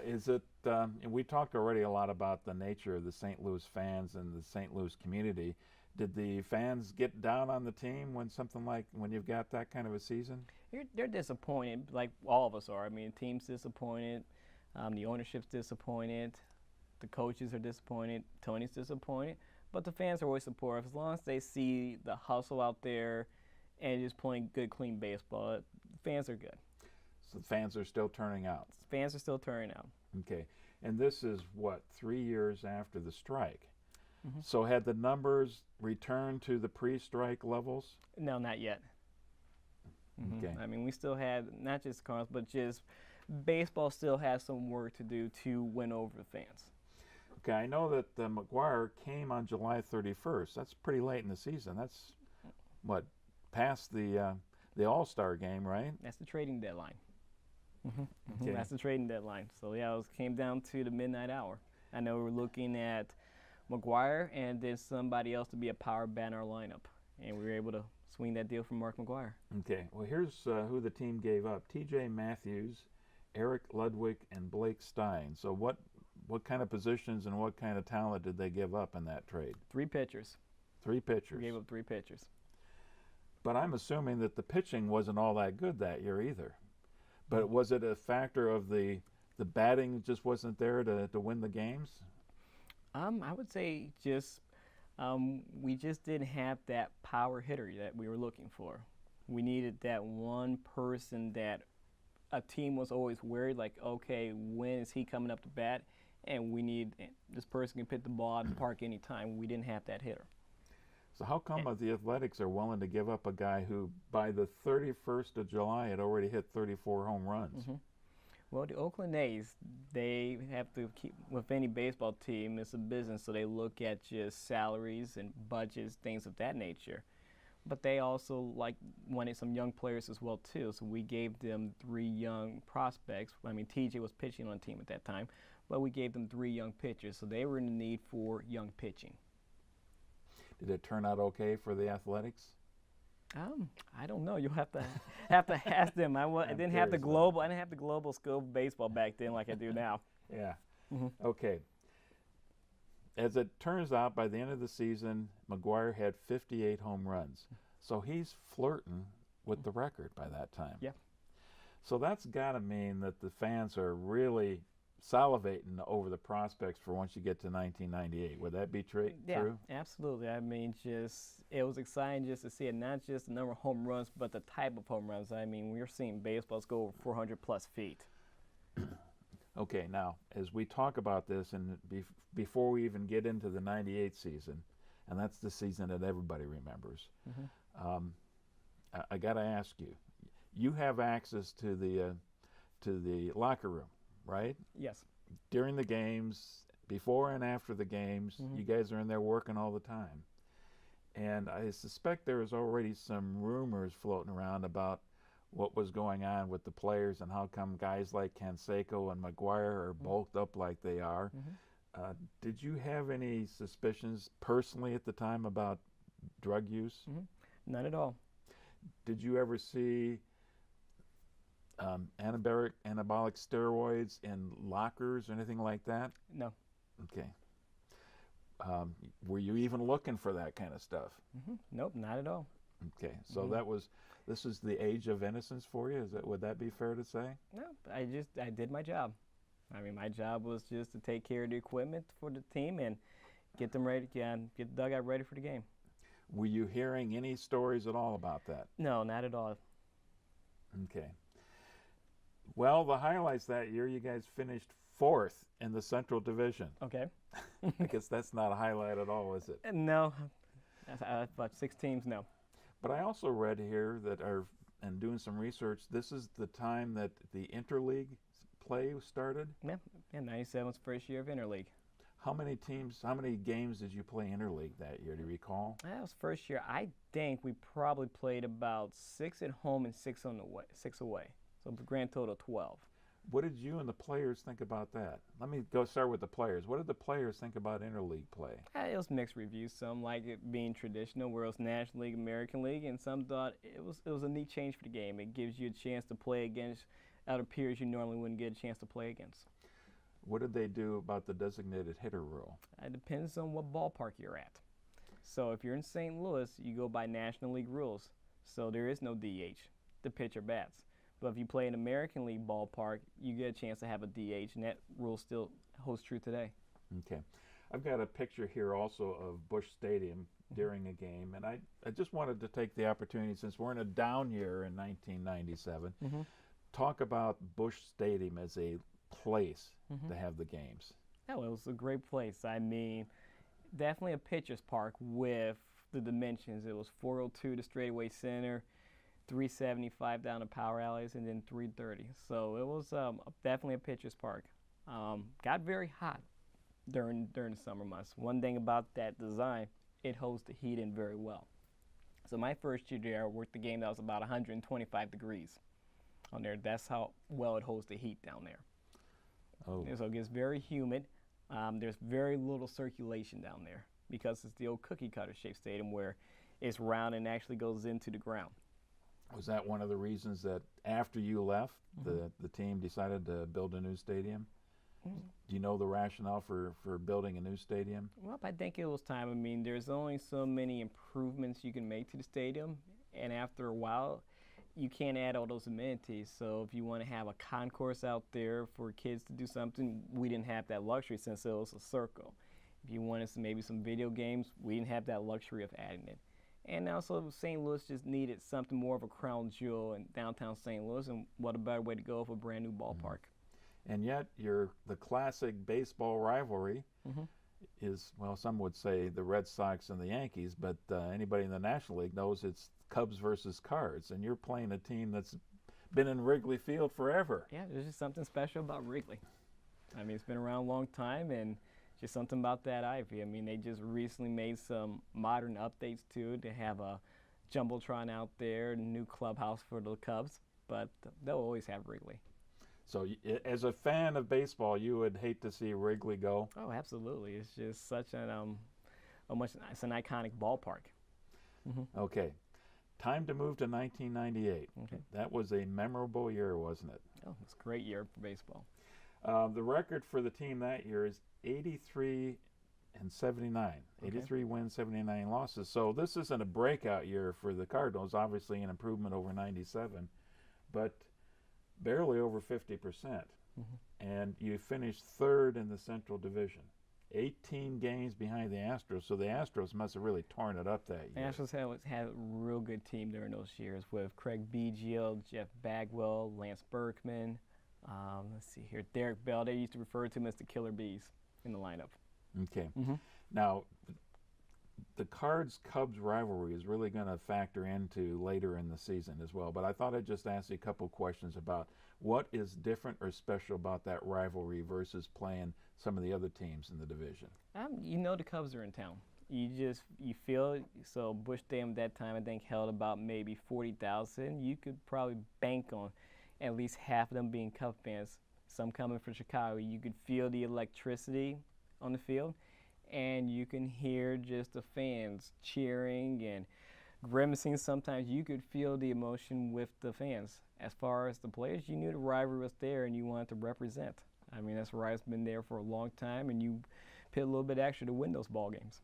A: Is it, and we talked already a lot about the nature of the St. Louis fans and the St. Louis community. Did the fans get down on the team when you've got that kind of a season?
B: They're disappointed, like all of us are. I mean, the team's disappointed, the ownership's disappointed, the coaches are disappointed, Tony's disappointed, but the fans are always supportive as long as they see the hustle out there and just playing good, clean baseball. Fans are good.
A: So the fans are still turning out?
B: Fans are still turning out.
A: Okay. And this is, 3 years after the strike?
B: Mm-hmm.
A: So had the numbers returned to the pre-strike levels?
B: No, not yet. Mm-hmm.
A: Okay.
B: I mean, we still had not just Cardinals, but just baseball still has some work to do to win over the fans.
A: Okay, I know that McGwire came on July 31st. That's pretty late in the season. That's past the All-Star game, right?
B: That's the trading deadline. Mm-hmm.
A: Okay.
B: That's the trading deadline. So yeah, it came down to the midnight hour. I know we're looking at McGwire and then somebody else to be a power bat in our lineup, and we were able to swing that deal from Mark McGwire.
A: Okay, well here's who the team gave up: T.J. Matthews, Eric Ludwig, and Blake Stein. So what kind of positions and what kind of talent did they give up in that trade?
B: 3 pitchers.
A: 3 pitchers.
B: We gave up 3 pitchers.
A: But I'm assuming that the pitching wasn't all that good that year either. But was it a factor of the batting just wasn't there to win the games?
B: I would say just we just didn't have that power hitter that we were looking for. We needed that one person that a team was always worried, like, okay, when is he coming up to bat? And we need this person can put the ball out of the park anytime. We didn't have that hitter.
A: So how come the Athletics are willing to give up a guy who, by the 31st of July, had already hit 34 home runs?
B: Mm-hmm. Well, the Oakland A's, they have to keep, with any baseball team, it's a business, so they look at just salaries and budgets, things of that nature. But they also wanted some young players as well, too. So we gave them 3 young prospects. I mean, TJ was pitching on the team at that time, but we gave them 3 young pitchers. So they were in the need for young pitching.
A: Did it turn out okay for the Athletics?
B: I don't know. You'll have to ask them. I didn't have the global scope of baseball back then like I do now.
A: Yeah. Okay. As it turns out, by the end of the season, McGwire had 58 home runs. So he's flirting with the record by that time.
B: Yeah.
A: So that's got to mean that the fans are really salivating over the prospects for once you get to 1998. Would that be true?
B: Yeah, absolutely. I mean, it was exciting just to see it, not just the number of home runs, but the type of home runs. I mean, we're seeing baseballs go over 400 plus feet.
A: Okay, now, as we talk about this, and before we even get into the 98 season, and that's the season that everybody remembers, I got to ask you, you have access to the locker room, right?
B: Yes.
A: During the games, before and after the games, you guys are in there working all the time. And I suspect there was already some rumors floating around about what was going on with the players and how come guys like Canseco and McGwire are bulked up like they are. Did you have any suspicions personally at the time about drug use?
B: None at all.
A: Did you ever see anabolic steroids in lockers or anything like that?
B: No.
A: Okay. Were you even looking for that kind of stuff?
B: Nope, not at all.
A: Okay, so this is the age of innocence for you. Would that be fair to say?
B: No, I did my job. I mean, my job was just to take care of the equipment for the team and get them ready, get the dugout ready for the game.
A: Were you hearing any stories at all about that?
B: No, not at all.
A: Okay. Well, the highlights that year, you guys finished 4th in the Central Division.
B: Okay.
A: I guess that's not a highlight at all, is it?
B: No. About 6 teams, no.
A: But I also read here and doing some research, this is the time that the interleague play started?
B: Yeah, 97 was the first year of interleague.
A: How many games did you play interleague that year? Do you recall?
B: That was first year. I think we probably played about 6 at home and 6 away. So the grand total of 12.
A: What did you and the players think about that? Let me start with the players. What did the players think about interleague play?
B: It was mixed reviews. Some liked it being traditional, where it was National League, American League, and some thought it was a neat change for the game. It gives you a chance to play against other peers you normally wouldn't get a chance to play against.
A: What did they do about the designated hitter rule?
B: It depends on what ballpark you're at. So if you're in St. Louis, you go by National League rules. So there is no DH. The pitcher bats. But if you play an American League ballpark, you get a chance to have a DH, and that rule still holds true today.
A: Okay. I've got a picture here also of Busch Stadium during a game, and I just wanted to take the opportunity, since we're in a down year in 1997, talk about Busch Stadium as a place to have the games.
B: Oh, it was a great place. I mean, definitely a pitcher's park with the dimensions. It was 402 to straightaway center, 375 down the power alleys, and then 330. So it was definitely a pitcher's park. Got very hot during the summer months. One thing about that design, it holds the heat in very well. So my first year there, I worked the game that was about 125 degrees on there. That's how well it holds the heat down there.
A: Oh.
B: So it gets very humid. There's very little circulation down there because it's the old cookie cutter shaped stadium where it's round and actually goes into the ground.
A: Was that one of the reasons that after you left, the team decided to build a new stadium? Do you know the rationale for building a new stadium?
B: Well, I think it was time. I mean, there's only so many improvements you can make to the stadium, and after a while, you can't add all those amenities. So if you want to have a concourse out there for kids to do something, we didn't have that luxury since it was a circle. If you wanted maybe some video games, we didn't have that luxury of adding it. And also, St. Louis just needed something more of a crown jewel in downtown St. Louis, and what a better way to go with a brand new ballpark.
A: And yet, the classic baseball rivalry is, well, some would say the Red Sox and the Yankees, but anybody in the National League knows it's Cubs versus Cards, and you're playing a team that's been in Wrigley Field forever.
B: Yeah, there's just something special about Wrigley. I mean, it's been around a long time, and just something about that ivy. I mean, they just recently made some modern updates to it. They have a Jumbotron out there, new clubhouse for the Cubs, but they'll always have Wrigley.
A: So as a fan of baseball, you would hate to see Wrigley go?
B: Oh, absolutely. It's just such it's an iconic ballpark.
A: Okay. Time to move to 1998.
B: Okay.
A: That was a memorable year, wasn't it?
B: Oh, it's a great year for baseball.
A: The record for the team that year is 83 and 79.
B: Okay.
A: 83 wins, 79 losses. So this isn't a breakout year for the Cardinals. Obviously an improvement over 97, but barely over 50%. And you finished third in the Central Division. 18 games behind the Astros, so the Astros must have really torn it up that year.
B: Astros had a real good team during those years with Craig Biggio, Jeff Bagwell, Lance Berkman. Let's see here, Derek Bell. They used to refer to him as the Killer Bees in the lineup.
A: Okay. Now, the Cards-Cubs rivalry is really going to factor into later in the season as well, but I thought I'd just ask you a couple questions about what is different or special about that rivalry versus playing some of the other teams in the division.
B: You know the Cubs are in town. You feel it. So Busch Stadium at that time I think held about maybe 40,000. You could probably bank on at least half of them being Cub fans, some coming from Chicago. You could feel the electricity on the field, and you can hear just the fans cheering and grimacing. Sometimes you could feel the emotion with the fans. As far as the players, you knew the rivalry was there and you wanted to represent. I mean, that's why it's been there for a long time, and you pay a little bit extra to win those ball games.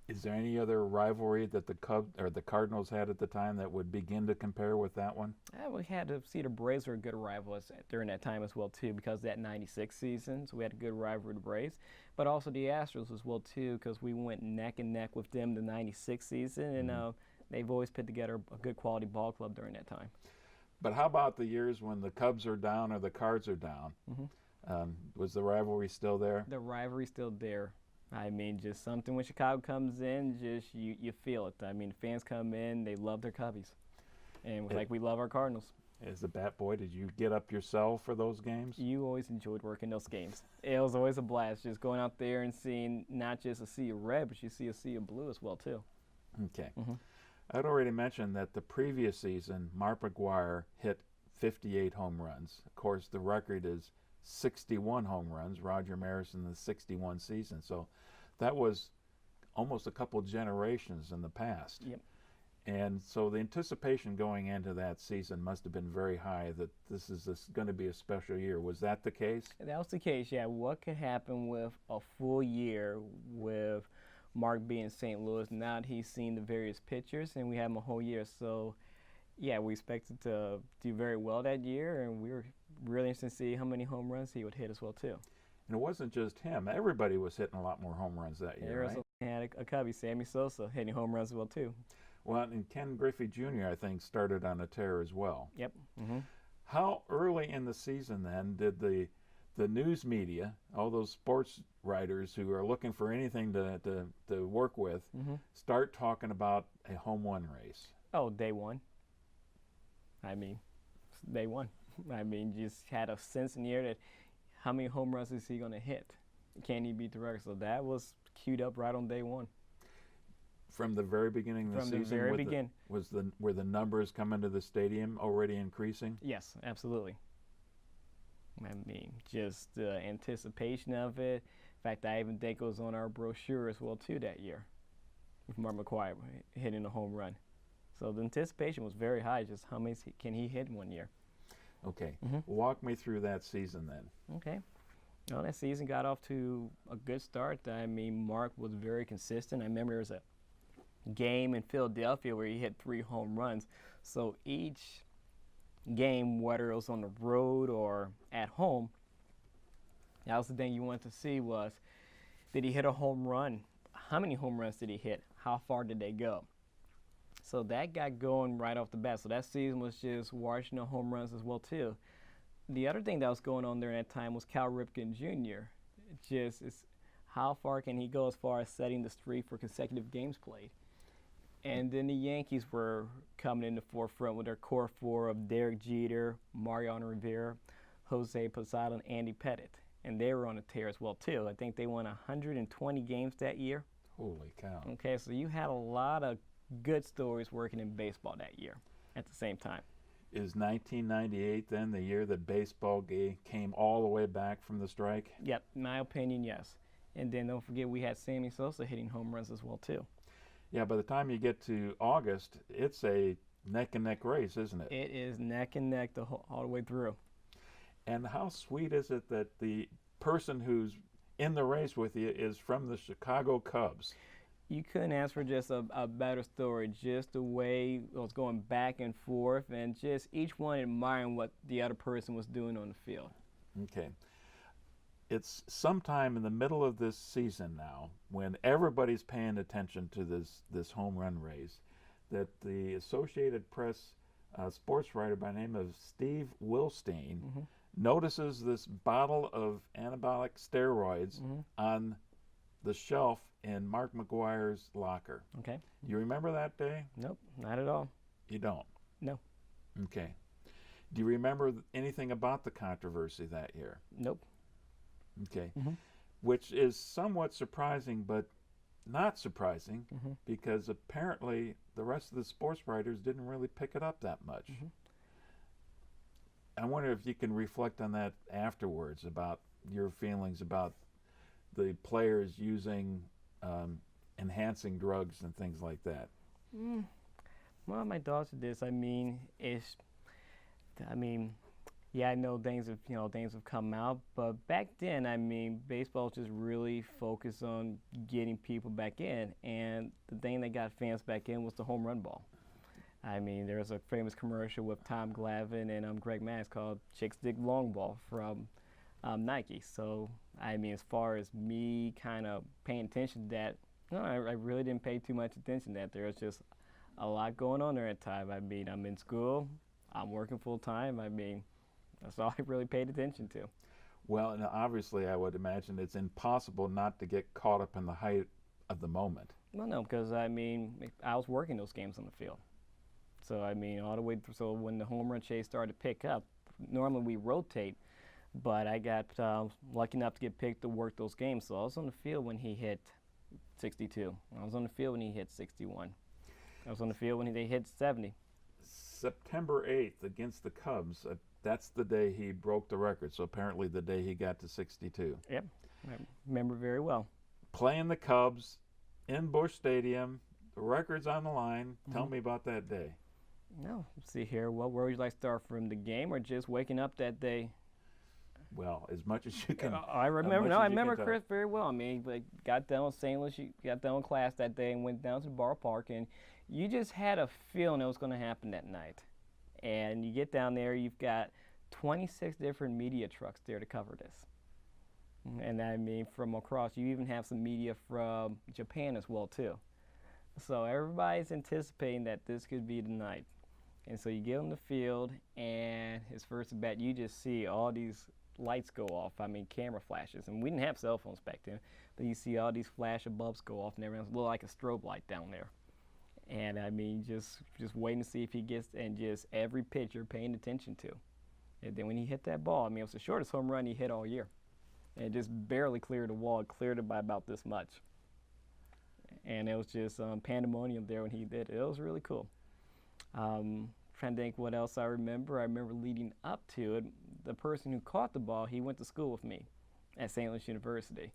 A: Is there any other rivalry that the Cubs or the Cardinals had at the time that would begin to compare with that one?
B: We had to see the Braves were a good rival during that time as well too, because of that '96 season. So we had a good rivalry with the Braves, but also the Astros as well too, because we went neck and neck with them the '96 season, and they've always put together a good quality ball club during that time.
A: But how about the years when the Cubs are down or the Cards are down? Was the rivalry still there?
B: The rivalry's still there. I mean, just something when Chicago comes in, just you feel it. I mean, fans come in, they love their Cubbies, and like we love our Cardinals.
A: As a bat boy, did you get up yourself for those games?
B: You always enjoyed working those games. It was always a blast just going out there and seeing not just a sea of red, but you see a sea of blue as well too.
A: Okay. I'd already mentioned that the previous season, Mark McGwire hit 58 home runs. Of course, the record is 61 home runs, Roger Maris in the 61 season. So that was almost a couple generations in the past.
B: Yep.
A: And so the anticipation going into that season must have been very high that this is going to be a special year. Was that the case?
B: That was the case, yeah. What could happen with a full year with Mark being in St. Louis? Now that he's seen the various pitchers, and we have him a whole year. So, yeah, we expected to do very well that year, and we were really interested to see how many home runs he would hit as well, too.
A: And it wasn't just him. Everybody was hitting a lot more home runs that year, right?
B: We had a Cubby, Sammy Sosa, hitting home runs as well, too.
A: Well, and Ken Griffey Jr., I think, started on a tear as well.
B: Yep.
A: How early in the season, then, did the news media, all those sports writers who are looking for anything to work with, start talking about a home run race?
B: Oh, day one. I mean, day one. I mean, just had a sense in the air that how many home runs is he going to hit? Can he beat the record? So that was queued up right on day one.
A: From the very beginning of the season?
B: From the very beginning.
A: Were the numbers coming to the stadium already increasing?
B: Yes, absolutely. I mean, just the anticipation of it. In fact, I even think it was on our brochure as well, too, that year, with Mark McGwire hitting a home run. So the anticipation was very high, just how many can he hit in 1 year.
A: Okay. Walk me through that season then.
B: Okay. Well, that season got off to a good start. I mean, Mark was very consistent. I remember there was a game in Philadelphia where he hit 3 home runs. So each game, whether it was on the road or at home, that was the thing you wanted to see was, did he hit a home run? How many home runs did he hit? How far did they go? So that got going right off the bat. So that season was just watching the home runs as well, too. The other thing that was going on during that time was Cal Ripken Jr. How far can he go as far as setting the streak for consecutive games played? And then the Yankees were coming in the forefront with their core 4 of Derek Jeter, Mariano Rivera, Jose Posada, and Andy Pettitte. And they were on a tear as well, too. I think they won 120 games that year.
A: Holy cow.
B: Okay, so you had a lot of good stories working in baseball that year at the same time.
A: Is 1998 then the year that baseball came all the way back from the strike?
B: Yep, in my opinion, yes. And then don't forget we had Sammy Sosa hitting home runs as well, too.
A: Yeah, by the time you get to August, it's a neck and neck race, isn't it?
B: It is neck and neck all the way through.
A: And how sweet is it that the person who's in the race with you is from the Chicago Cubs?
B: You couldn't ask for just a better story, just the way it was going back and forth, and just each one admiring what the other person was doing on the field.
A: Okay. It's sometime in the middle of this season now, when everybody's paying attention to this home run race, that the Associated Press sports writer by the name of Steve Wilstein notices this bottle of anabolic steroids on the shelf in Mark McGwire's locker.
B: Okay.
A: You remember that day?
B: Nope, not at all.
A: You don't?
B: No.
A: Okay. Do you remember anything about the controversy that year?
B: Nope.
A: Okay. Which is somewhat surprising, but not surprising, because apparently the rest of the sports writers didn't really pick it up that much. I wonder if you can reflect on that afterwards, about your feelings about the players using enhancing drugs and things like that.
B: Well, my thoughts on this, yeah, I know things have come out, but back then, baseball was just really focused on getting people back in, and the thing that got fans back in was the home run ball. There was a famous commercial with Tom Glavine and Greg Maddux called "Chicks Dig Long Ball" from Nike. So, as far as me kind of paying attention to that, no, I really didn't pay too much attention to that. There was just a lot going on there at the time. I'm in school, I'm working full time. That's all I really paid attention to.
A: Well, and obviously I would imagine it's impossible not to get caught up in the height of the moment.
B: Well, no, because I was working those games on the field. So all the way through. So when the home run chase started to pick up, normally we rotate, but I got lucky enough to get picked to work those games. So I was on the field when he hit 62. I was on the field when he hit 61. I was on the field when they hit 70.
A: September 8th against the Cubs, that's the day he broke the record. So apparently the day he got to 62.
B: Yep, I remember very well.
A: Playing the Cubs in Busch Stadium, the record's on the line. Tell me about that day.
B: No, let's see here. Well, where would you like to start, from the game or just waking up that day?
A: Well, as much as you can.
B: I remember. No, I remember Chris very well. Got done with St. Louis, got done with class that day, and went down to the ballpark, and you just had a feeling it was going to happen that night. And you get down there, you've got 26 different media trucks there to cover this. And from across, you even have some media from Japan as well too. So everybody's anticipating that this could be the night. And so you get on the field, and his first at bat, you just see all these lights go off. Camera flashes. And we didn't have cell phones back then, but you see all these flash bulbs go off, and everyone's a little like a strobe light down there. And just waiting to see if he gets, and just every pitcher paying attention to. And then when he hit that ball, it was the shortest home run he hit all year. And it just barely cleared the wall. It cleared it by about this much. And it was just pandemonium there when he did it. It was really cool. Trying to think what else I remember. I remember leading up to it, the person who caught the ball, he went to school with me at St. Louis University.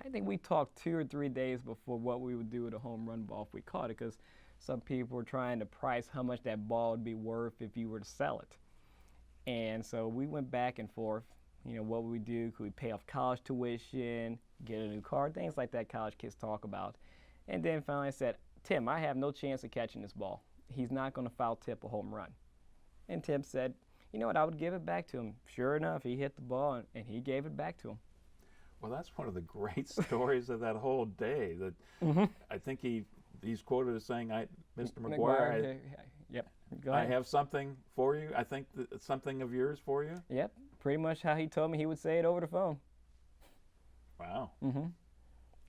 B: I think we talked 2 or 3 days before what we would do with a home run ball if we caught it, because some people were trying to price how much that ball would be worth if you were to sell it. And so we went back and forth. What would we do? Could we pay off college tuition, get a new car, things like that college kids talk about. And then finally I said, Tim, I have no chance of catching this ball. He's not going to foul tip a home run. And Tim said, you know what, I would give it back to him. Sure enough, he hit the ball, and he gave it back to him.
A: Well, that's one of the great stories of that whole day. That I think he's quoted as saying, Mr. McGwire,
B: yep. Go ahead.
A: I have something for you. I think something of yours for you.
B: Yep, pretty much how he told me he would say it over the phone.
A: Wow.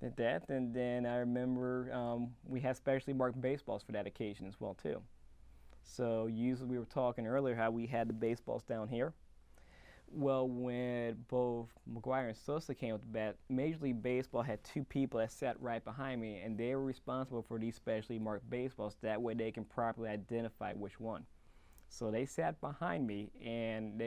B: Did that, and then I remember we had specially marked baseballs for that occasion as well too. So usually we were talking earlier how we had the baseballs down here. Well, when both McGwire and Sosa came with the bat, Major League Baseball had 2 people that sat right behind me, and they were responsible for these specially marked baseballs. That way they can properly identify which one. So they sat behind me, and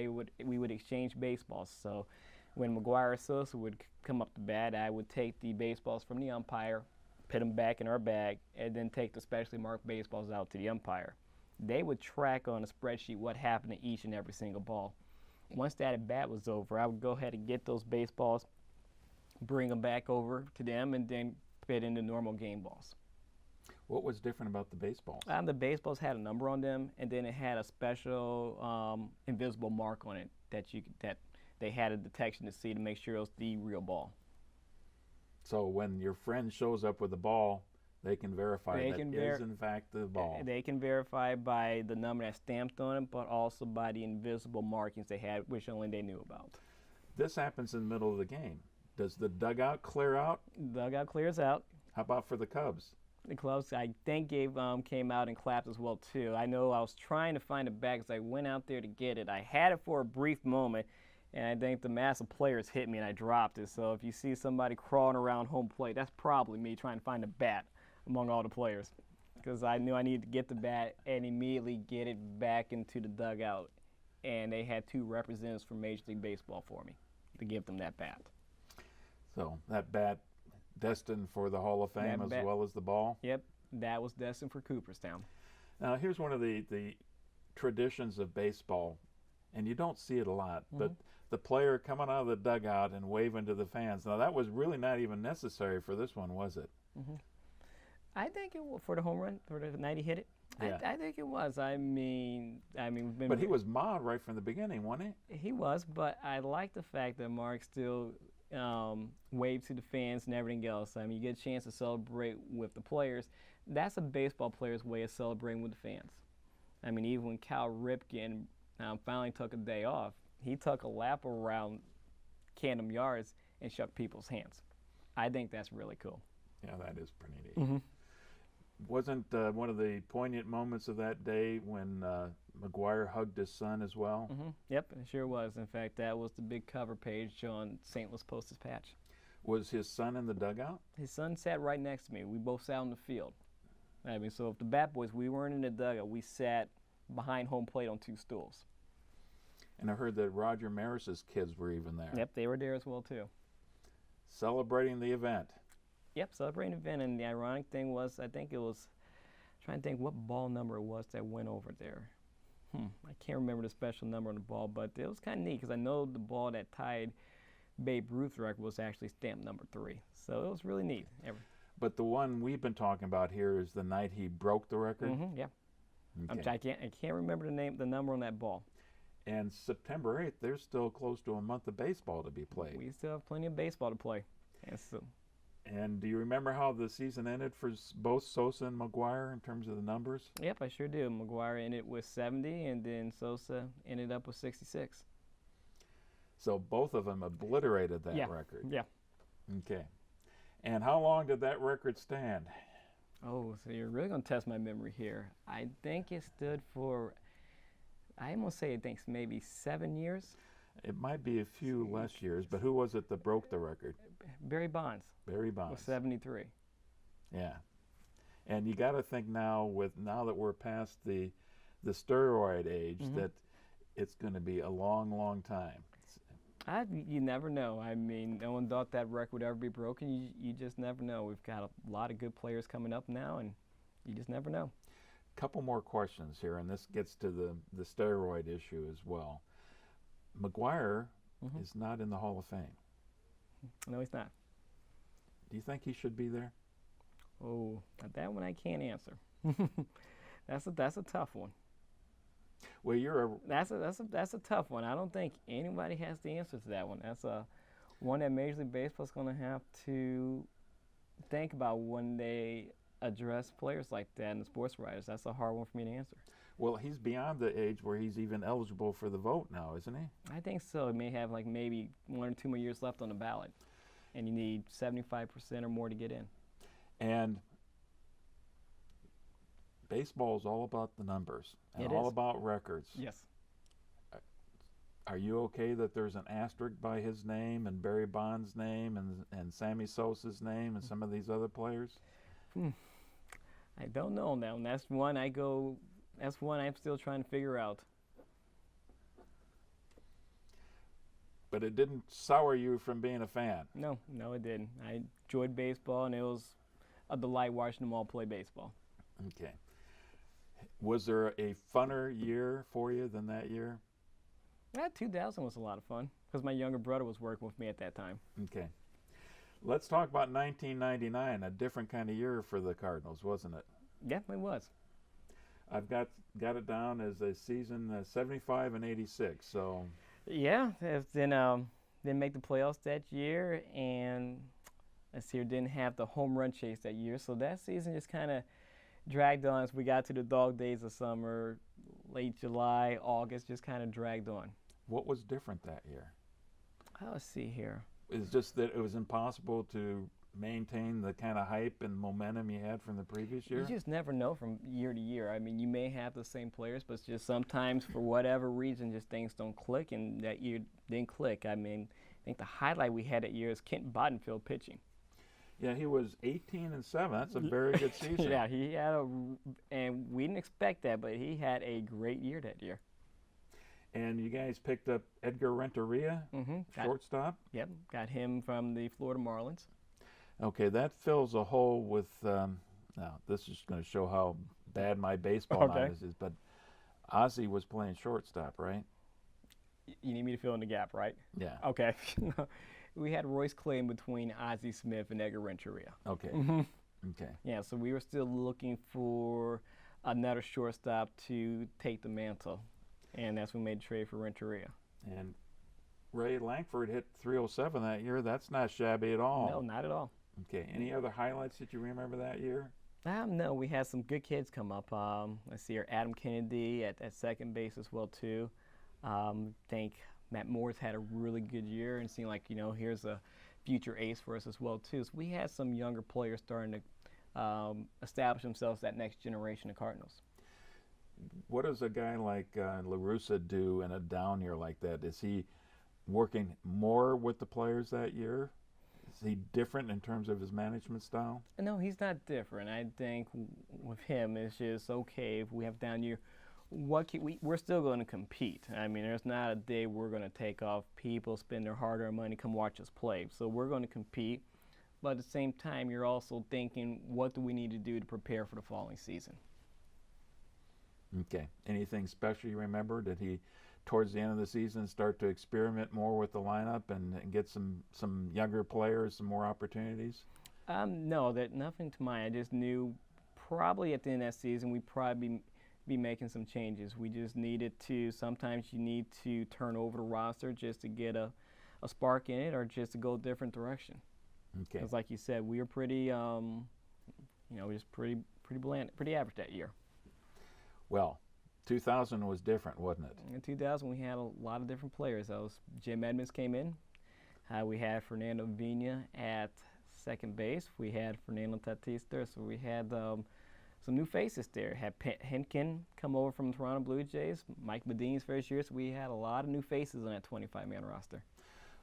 B: we would exchange baseballs. So when McGwire or Sosa would come up to bat, I would take the baseballs from the umpire, put them back in our bag, and then take the specially marked baseballs out to the umpire. They would track on a spreadsheet what happened to each and every single ball. Once that at bat was over, I would go ahead and get those baseballs, bring them back over to them, and then fit in the normal game balls.
A: What was different about the baseballs?
B: The baseballs had a number on them, and then it had a special invisible mark on it that they had a detection to see to make sure it was the real ball.
A: So when your friend shows up with the ball, they can verify that is in fact the ball.
B: They can verify by the number that's stamped on it, but also by the invisible markings they had, which only they knew about.
A: This happens in the middle of the game. Does the dugout clear out?
B: Dugout clears out.
A: How about for the Cubs?
B: The Cubs, I think, came out and clapped as well, too. I know I was trying to find it back as I went out there to get it. I had it for a brief moment, and I think the mass of players hit me and I dropped it. So if you see somebody crawling around home plate, that's probably me trying to find a bat among all the players, because I knew I needed to get the bat and immediately get it back into the dugout. And they had 2 representatives from Major League Baseball for me to give them that bat.
A: So that bat destined for the Hall of Fame as well as the ball?
B: Yep, that was destined for Cooperstown.
A: Now here's one of the traditions of baseball, and you don't see it a lot, but the player coming out of the dugout and waving to the fans. Now that was really not even necessary for this one, was it?
B: I think it was for the home run, for the night he hit it.
A: Yeah.
B: I think it was. I mean,
A: but he was mild right from the beginning, wasn't he?
B: He was, but I like the fact that Mark still waved to the fans and everything else. I mean, you get a chance to celebrate with the players. That's a baseball player's way of celebrating with the fans. I mean, even when Cal Ripken finally took a day off, he took a lap around Camden Yards and shook people's hands. I think that's really cool.
A: Yeah, that is pretty neat. Wasn't one of the poignant moments of that day when McGwire hugged his son as well?
B: Yep, it sure was. In fact, that was the big cover page on St. Louis Post-Dispatch.
A: Was his son in the dugout?
B: His son sat right next to me. We both sat on the field. I mean, so if the Bat Boys, we weren't in the dugout, we sat behind home plate on 2 stools.
A: And I heard that Roger Maris's kids were even there.
B: Yep, they were there as well, too.
A: Celebrating the event.
B: Yep, celebrating the event, and the ironic thing was, I think it was, trying to think what ball number it was that went over there. I can't remember the special number on the ball, but it was kind of neat because I know the ball that tied Babe Ruth's record was actually stamped number 3. So it was really neat.
A: But the one we've been talking about here is the night he broke the record?
B: Yeah.
A: Okay.
B: I can't remember the number on that ball.
A: And September 8th, there's still close to a month of baseball to be played.
B: We still have plenty of baseball to play.
A: And do you remember how the season ended for both Sosa and McGwire in terms of the numbers?
B: Yep, I sure do. McGwire ended with 70, and then Sosa ended up with 66.
A: So both of them obliterated that record.
B: Yeah.
A: Okay. And how long did that record stand?
B: Oh, so you're really going to test my memory here. I think it stood for, I'm going to say, maybe 7 years.
A: It might be a few less years, but who was it that broke the record?
B: Barry Bonds.
A: Barry Bonds.
B: Was 73.
A: Yeah. And you got to think now that we're past the steroid age, that it's going to be a long, long time.
B: You never know. I mean, no one thought that record would ever be broken. You just never know. We've got a lot of good players coming up now, and you just never know.
A: Couple more questions here, and this gets to the steroid issue as well. McGwire is not in the Hall of Fame.
B: No, he's not.
A: Do you think he should be there?
B: Oh, that one I can't answer. That's a tough one.
A: Well,
B: that's a tough one. I don't think anybody has the answer to that one. That's one that Major League Baseball is going to have to think about when they address players like that and the sports writers. That's a hard one for me to answer.
A: Well, he's beyond the age where he's even eligible for the vote now, isn't he?
B: I think so. He may have maybe 1 or 2 more years left on the ballot, and you need 75% or more to get in.
A: And baseball is all about the numbers and
B: it
A: all
B: is.
A: about records.
B: Yes.
A: Are you okay that there's an asterisk by his name and Barry Bonds' name and Sammy Sosa's name and some of these other players?
B: I don't know now. That's one I'm still trying to figure out.
A: But it didn't sour you from being a fan.
B: No, it didn't. I enjoyed baseball, and it was a delight watching them all play baseball.
A: Okay. Was there a funner year for you than that year?
B: 2000 was a lot of fun because my younger brother was working with me at that time.
A: Okay. Let's talk about 1999, a different kind of year for the Cardinals, wasn't it?
B: Yeah, it was.
A: I've got it down as a season 75 and 86. So
B: yeah, didn't make the playoffs that year, and this year didn't have the home run chase that year. So that season just kind of dragged on as we got to the dog days of summer, late July, August, just kind of dragged on.
A: What was different that year?
B: Let's see here.
A: It's just that it was impossible to maintain the kind of hype and momentum you had from the previous year?
B: You just never know from year to year. I mean, you may have the same players, but just sometimes for whatever reason, just things don't click, and that year didn't click. I mean, I think the highlight we had that year is Kent Bottenfield pitching.
A: Yeah, he was 18-7. That's a very good season.
B: Yeah, he had and we didn't expect that, but he had a great year that year.
A: And you guys picked up Edgar Renteria, shortstop?
B: Yep, got him from the Florida Marlins.
A: Okay, that fills a hole with, now this is going to show how bad my baseball knowledge is, but Ozzie was playing shortstop, right?
B: You need me to fill in the gap, right?
A: Yeah.
B: Okay. We had Royce Clay in between Ozzie Smith and Edgar Renteria.
A: Okay. Okay.
B: Yeah, so we were still looking for another shortstop to take the mantle, and that's when we made the trade for Renteria.
A: And Ray Langford hit 307 that year. That's not shabby at all.
B: No, not at all.
A: Okay. Any other highlights that you remember that year?
B: No, we had some good kids come up. Let's see here, Adam Kennedy at second base as well too. I think Matt Moore's had a really good year and seemed like, here's a future ace for us as well too. So we had some younger players starting to establish themselves that next generation of Cardinals.
A: What does a guy like LaRussa do in a down year like that? Is he working more with the players that year? Is he different in terms of his management style?
B: No, he's not different. I think with him, it's just, okay, if we have down year, we're still going to compete. I mean, there's not a day we're going to take off. People spend their hard-earned money, come watch us play. So we're going to compete. But at the same time, you're also thinking, what do we need to do to prepare for the following season?
A: Okay. Anything special you remember? Did he, towards the end of the season, start to experiment more with the lineup and get some younger players some more opportunities?
B: No, nothing to mind. I just knew probably at the end of that season we'd probably be making some changes. We just needed to, sometimes you need to turn over the roster just to get a spark in it or just to go a different direction.
A: Okay.
B: Because like you said, we were pretty, just pretty bland, pretty average that year.
A: Well, 2000 was different, wasn't it?
B: In 2000, we had a lot of different players. Jim Edmonds came in. We had Fernando Vina at second base. We had Fernando Tatis there, so we had some new faces there. Had Henkin come over from Toronto Blue Jays, Mike Medina's first year, so we had a lot of new faces on that 25-man roster.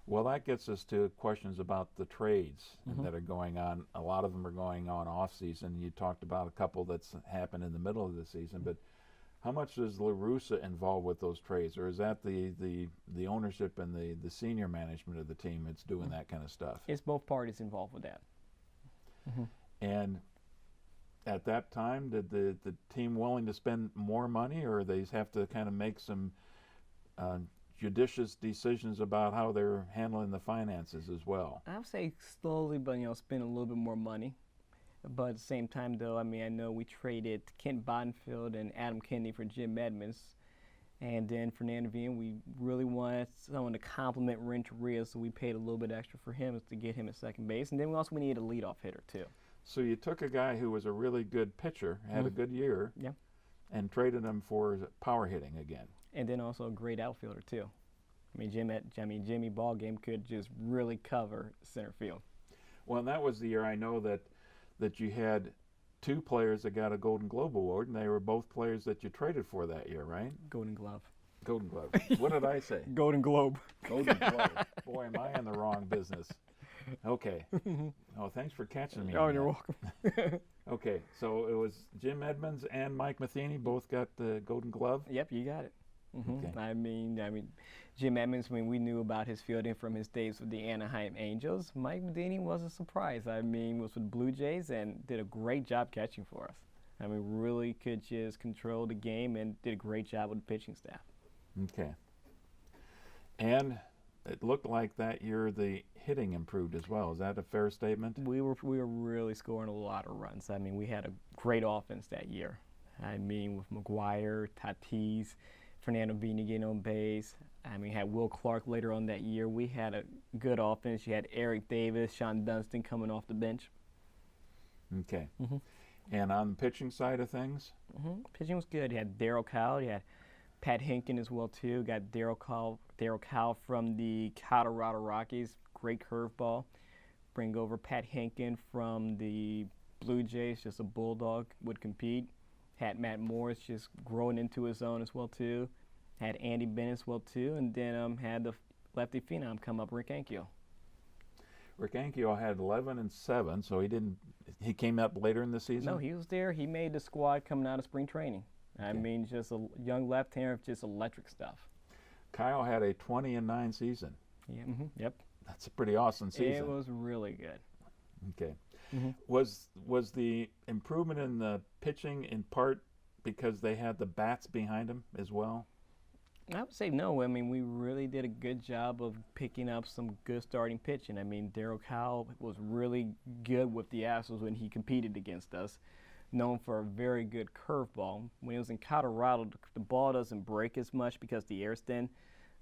A: Well, that gets us to questions about the trades that are going on. A lot of them are going on off-season. You talked about a couple that's happened in the middle of the season, but how much is LaRussa involved with those trades, or is that the ownership and the senior management of the team that's doing that kind of stuff?
B: It's both parties involved with that.
A: And at that time, did the team willing to spend more money, or they have to kind of make some judicious decisions about how they're handling the finances as well?
B: I would say slowly, but spend a little bit more money. But at the same time, though, I mean, I know we traded Kent Bottenfield and Adam Kennedy for Jim Edmonds. And then Fernando Vina, we really wanted someone to complement Renteria, so we paid a little bit extra for him to get him at second base. And then we needed a leadoff hitter, too.
A: So you took a guy who was a really good pitcher, had a good year, and traded him for power hitting again. And
B: then also a great outfielder, too. I mean, Jimmy Ballgame could just really cover center field.
A: Well, and that was the year I know that you had two players that got a Golden Globe award, and they were both players that you traded for that year, right?
B: Golden Glove.
A: Golden Glove. What did I say?
B: Golden Globe.
A: Golden Globe. Boy, am I in the wrong business. Okay. Oh, thanks for catching me.
B: Oh, you're welcome.
A: Okay, so it was Jim Edmonds and Mike Matheny both got the Golden Glove?
B: Yep, you got it.
A: Okay.
B: I mean, Jim Edmonds. I mean, we knew about his fielding from his days with the Anaheim Angels. Mike Medini was a surprise. I mean, was with Blue Jays and did a great job catching for us. I mean, really could just control the game and did a great job with the pitching staff.
A: Okay. And it looked like that year the hitting improved as well. Is that a fair statement?
B: We were really scoring a lot of runs. I mean, we had a great offense that year. I mean, with McGwire, Tatis, Fernando Vina getting on base. I mean, had Will Clark later on that year. We had a good offense. You had Eric Davis, Sean Dunston coming off the bench.
A: Okay. And on the pitching side of things?
B: Pitching was good. You had Darryl Kyle. You had Pat Hinkin as well, too. Got Darryl Kyle from the Colorado Rockies. Great curveball. Bring over Pat Hinkin from the Blue Jays, just a bulldog, would compete. Had Matt Morris just growing into his own as well, too. Had Andy Bennett as well, too. And then had the lefty phenom come up, Rick Ankiel.
A: Rick Ankiel had 11-7, so he came up later in the season?
B: No, he was there. He made the squad coming out of spring training. I mean, just a young left-hander, just electric stuff.
A: Kyle had a 20-9 season.
B: Yeah, yep.
A: That's a pretty awesome season.
B: It was really good.
A: Okay. Was the improvement in the pitching in part because they had the bats behind them as well?
B: I would say no. I mean, we really did a good job of picking up some good starting pitching. I mean, Darryl Kyle was really good with the Astros when he competed against us. Known for a very good curveball. When he was in Colorado, the ball doesn't break as much because the air's thin.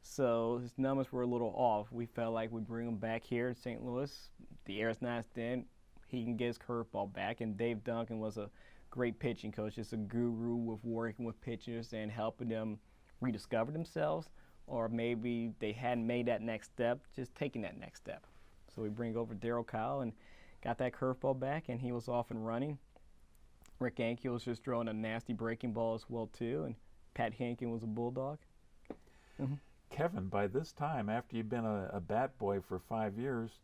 B: So his numbers were a little off. We felt like we'd bring him back here in St. Louis. The air's not as thin. He can get his curveball back. And Dave Duncan was a great pitching coach, just a guru with working with pitchers and helping them rediscover themselves. Or maybe they hadn't made that next step, just taking that next step. So we bring over Darryl Kyle and got that curveball back, and he was off and running. Rick Ankiel was just throwing a nasty breaking ball as well, too. And Pat Hinkin was a bulldog.
A: Kevin, by this time, after you've been a bat boy for 5 years,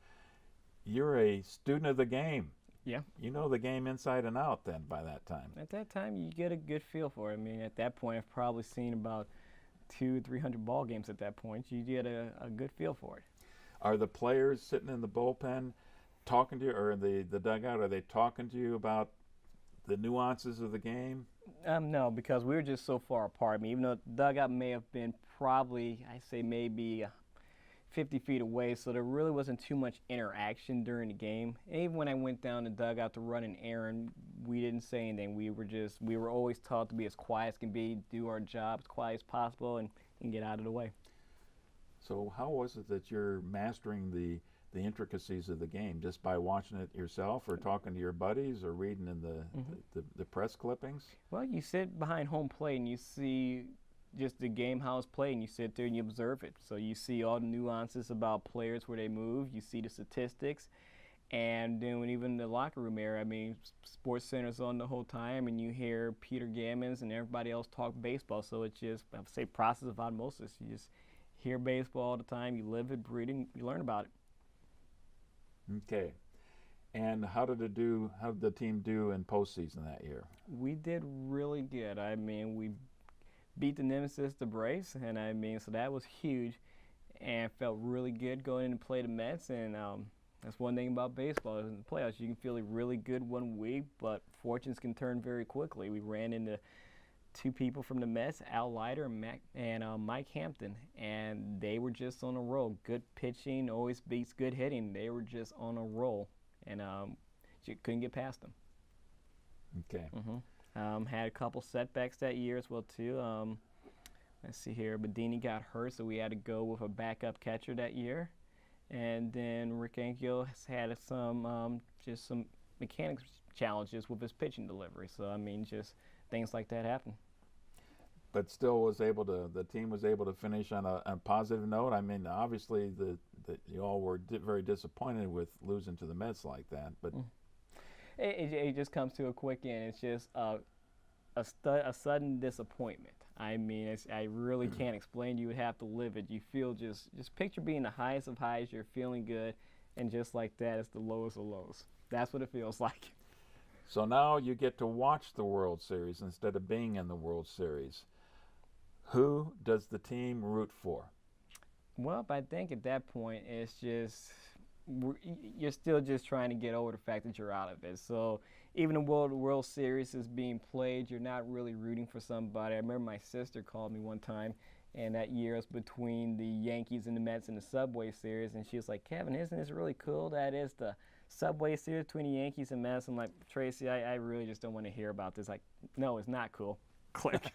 A: you're a student of the game.
B: Yeah.
A: You know the game inside and out then by that time.
B: At that time, you get a good feel for it. I mean, at that point, I've probably seen about 200-300 ball games at that point. You get a good feel for it.
A: Are the players sitting in the bullpen talking to you, or the dugout, are they talking to you about the nuances of the game?
B: No, because we were just so far apart. I mean, even though the dugout may have been probably, I say maybe 50 feet away, so there really wasn't too much interaction during the game. And even when I went down the dugout to run an errand, we didn't say anything. We were always taught to be as quiet as can be, do our job as quiet as possible, and get out of the way.
A: So how was it that you're mastering the intricacies of the game, just by watching it yourself, or talking to your buddies, or reading in the press clippings?
B: Well, you sit behind home plate and you see just the game, how it's played, and you sit there and you observe it. So you see all the nuances about players, where they move, you see the statistics, and then when even the locker room area, I mean, Sports Center's on the whole time, and you hear Peter Gammons and everybody else talk baseball. So it's just, I would say, process of osmosis. You just hear baseball all the time, you live it, breathe it, you learn about it.
A: Okay. And how did the team do in postseason that year?
B: We did really good. I mean, we beat the nemesis, the Braves, and I mean, so that was huge, and felt really good going in to play the Mets. And that's one thing about baseball. In the playoffs, you can feel really good one week, but fortunes can turn very quickly. We ran into two people from the Mets, Al Leiter and Mike Hampton, and they were just on a roll. Good pitching always beats good hitting. They were just on a roll, and you couldn't get past them.
A: Okay.
B: Had a couple setbacks that year as well, too. Let's see here. Bedini got hurt, so we had to go with a backup catcher that year. And then Rick Ankiel has had some mechanics challenges with his pitching delivery. So, I mean, just things like that happen.
A: But still the team was able to finish on a positive note. I mean, obviously you all were very disappointed with losing to the Mets like that, but
B: it just comes to a quick end. It's just a sudden disappointment. I mean, I really can't explain. You would have to live it. You feel just picture being the highest of highs. You're feeling good, and just like that, it's the lowest of lows. That's what it feels like. So
A: now you get to watch the World Series instead of being in the World Series. Who does the team root for?
B: Well, I think at that point it's just you're still just trying to get over the fact that you're out of it. So even the World Series is being played, you're not really rooting for somebody. I remember my sister called me one time, and that year was between the Yankees and the Mets in the Subway Series, and she was like, "Kevin, isn't this really cool? That is the Subway Series between the Yankees and Mets." I'm like, "Tracy, I really just don't want to hear about this." Like, no, it's not cool. Click.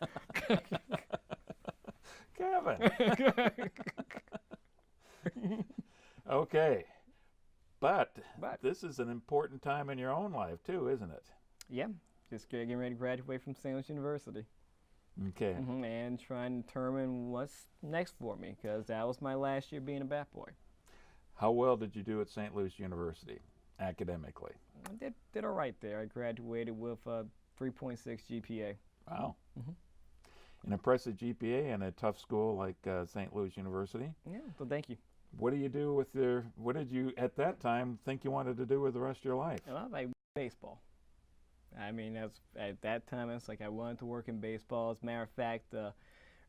A: Kevin. Okay. But this is an important time in your own life, too, isn't it?
B: Yeah, just getting ready to graduate from St. Louis University.
A: Okay.
B: And trying to determine what's next for me, because that was my last year being a bat boy.
A: How well did you do at St. Louis University, academically?
B: I did all right there. I graduated with a 3.6 GPA.
A: Wow. An impressive GPA in a tough school like St. Louis University.
B: Yeah, so thank you.
A: What do you do with what did you, at that time, think you wanted to do with the rest of your life?
B: Well, I like baseball. I mean, at that time, it's like I wanted to work in baseball. As a matter of fact,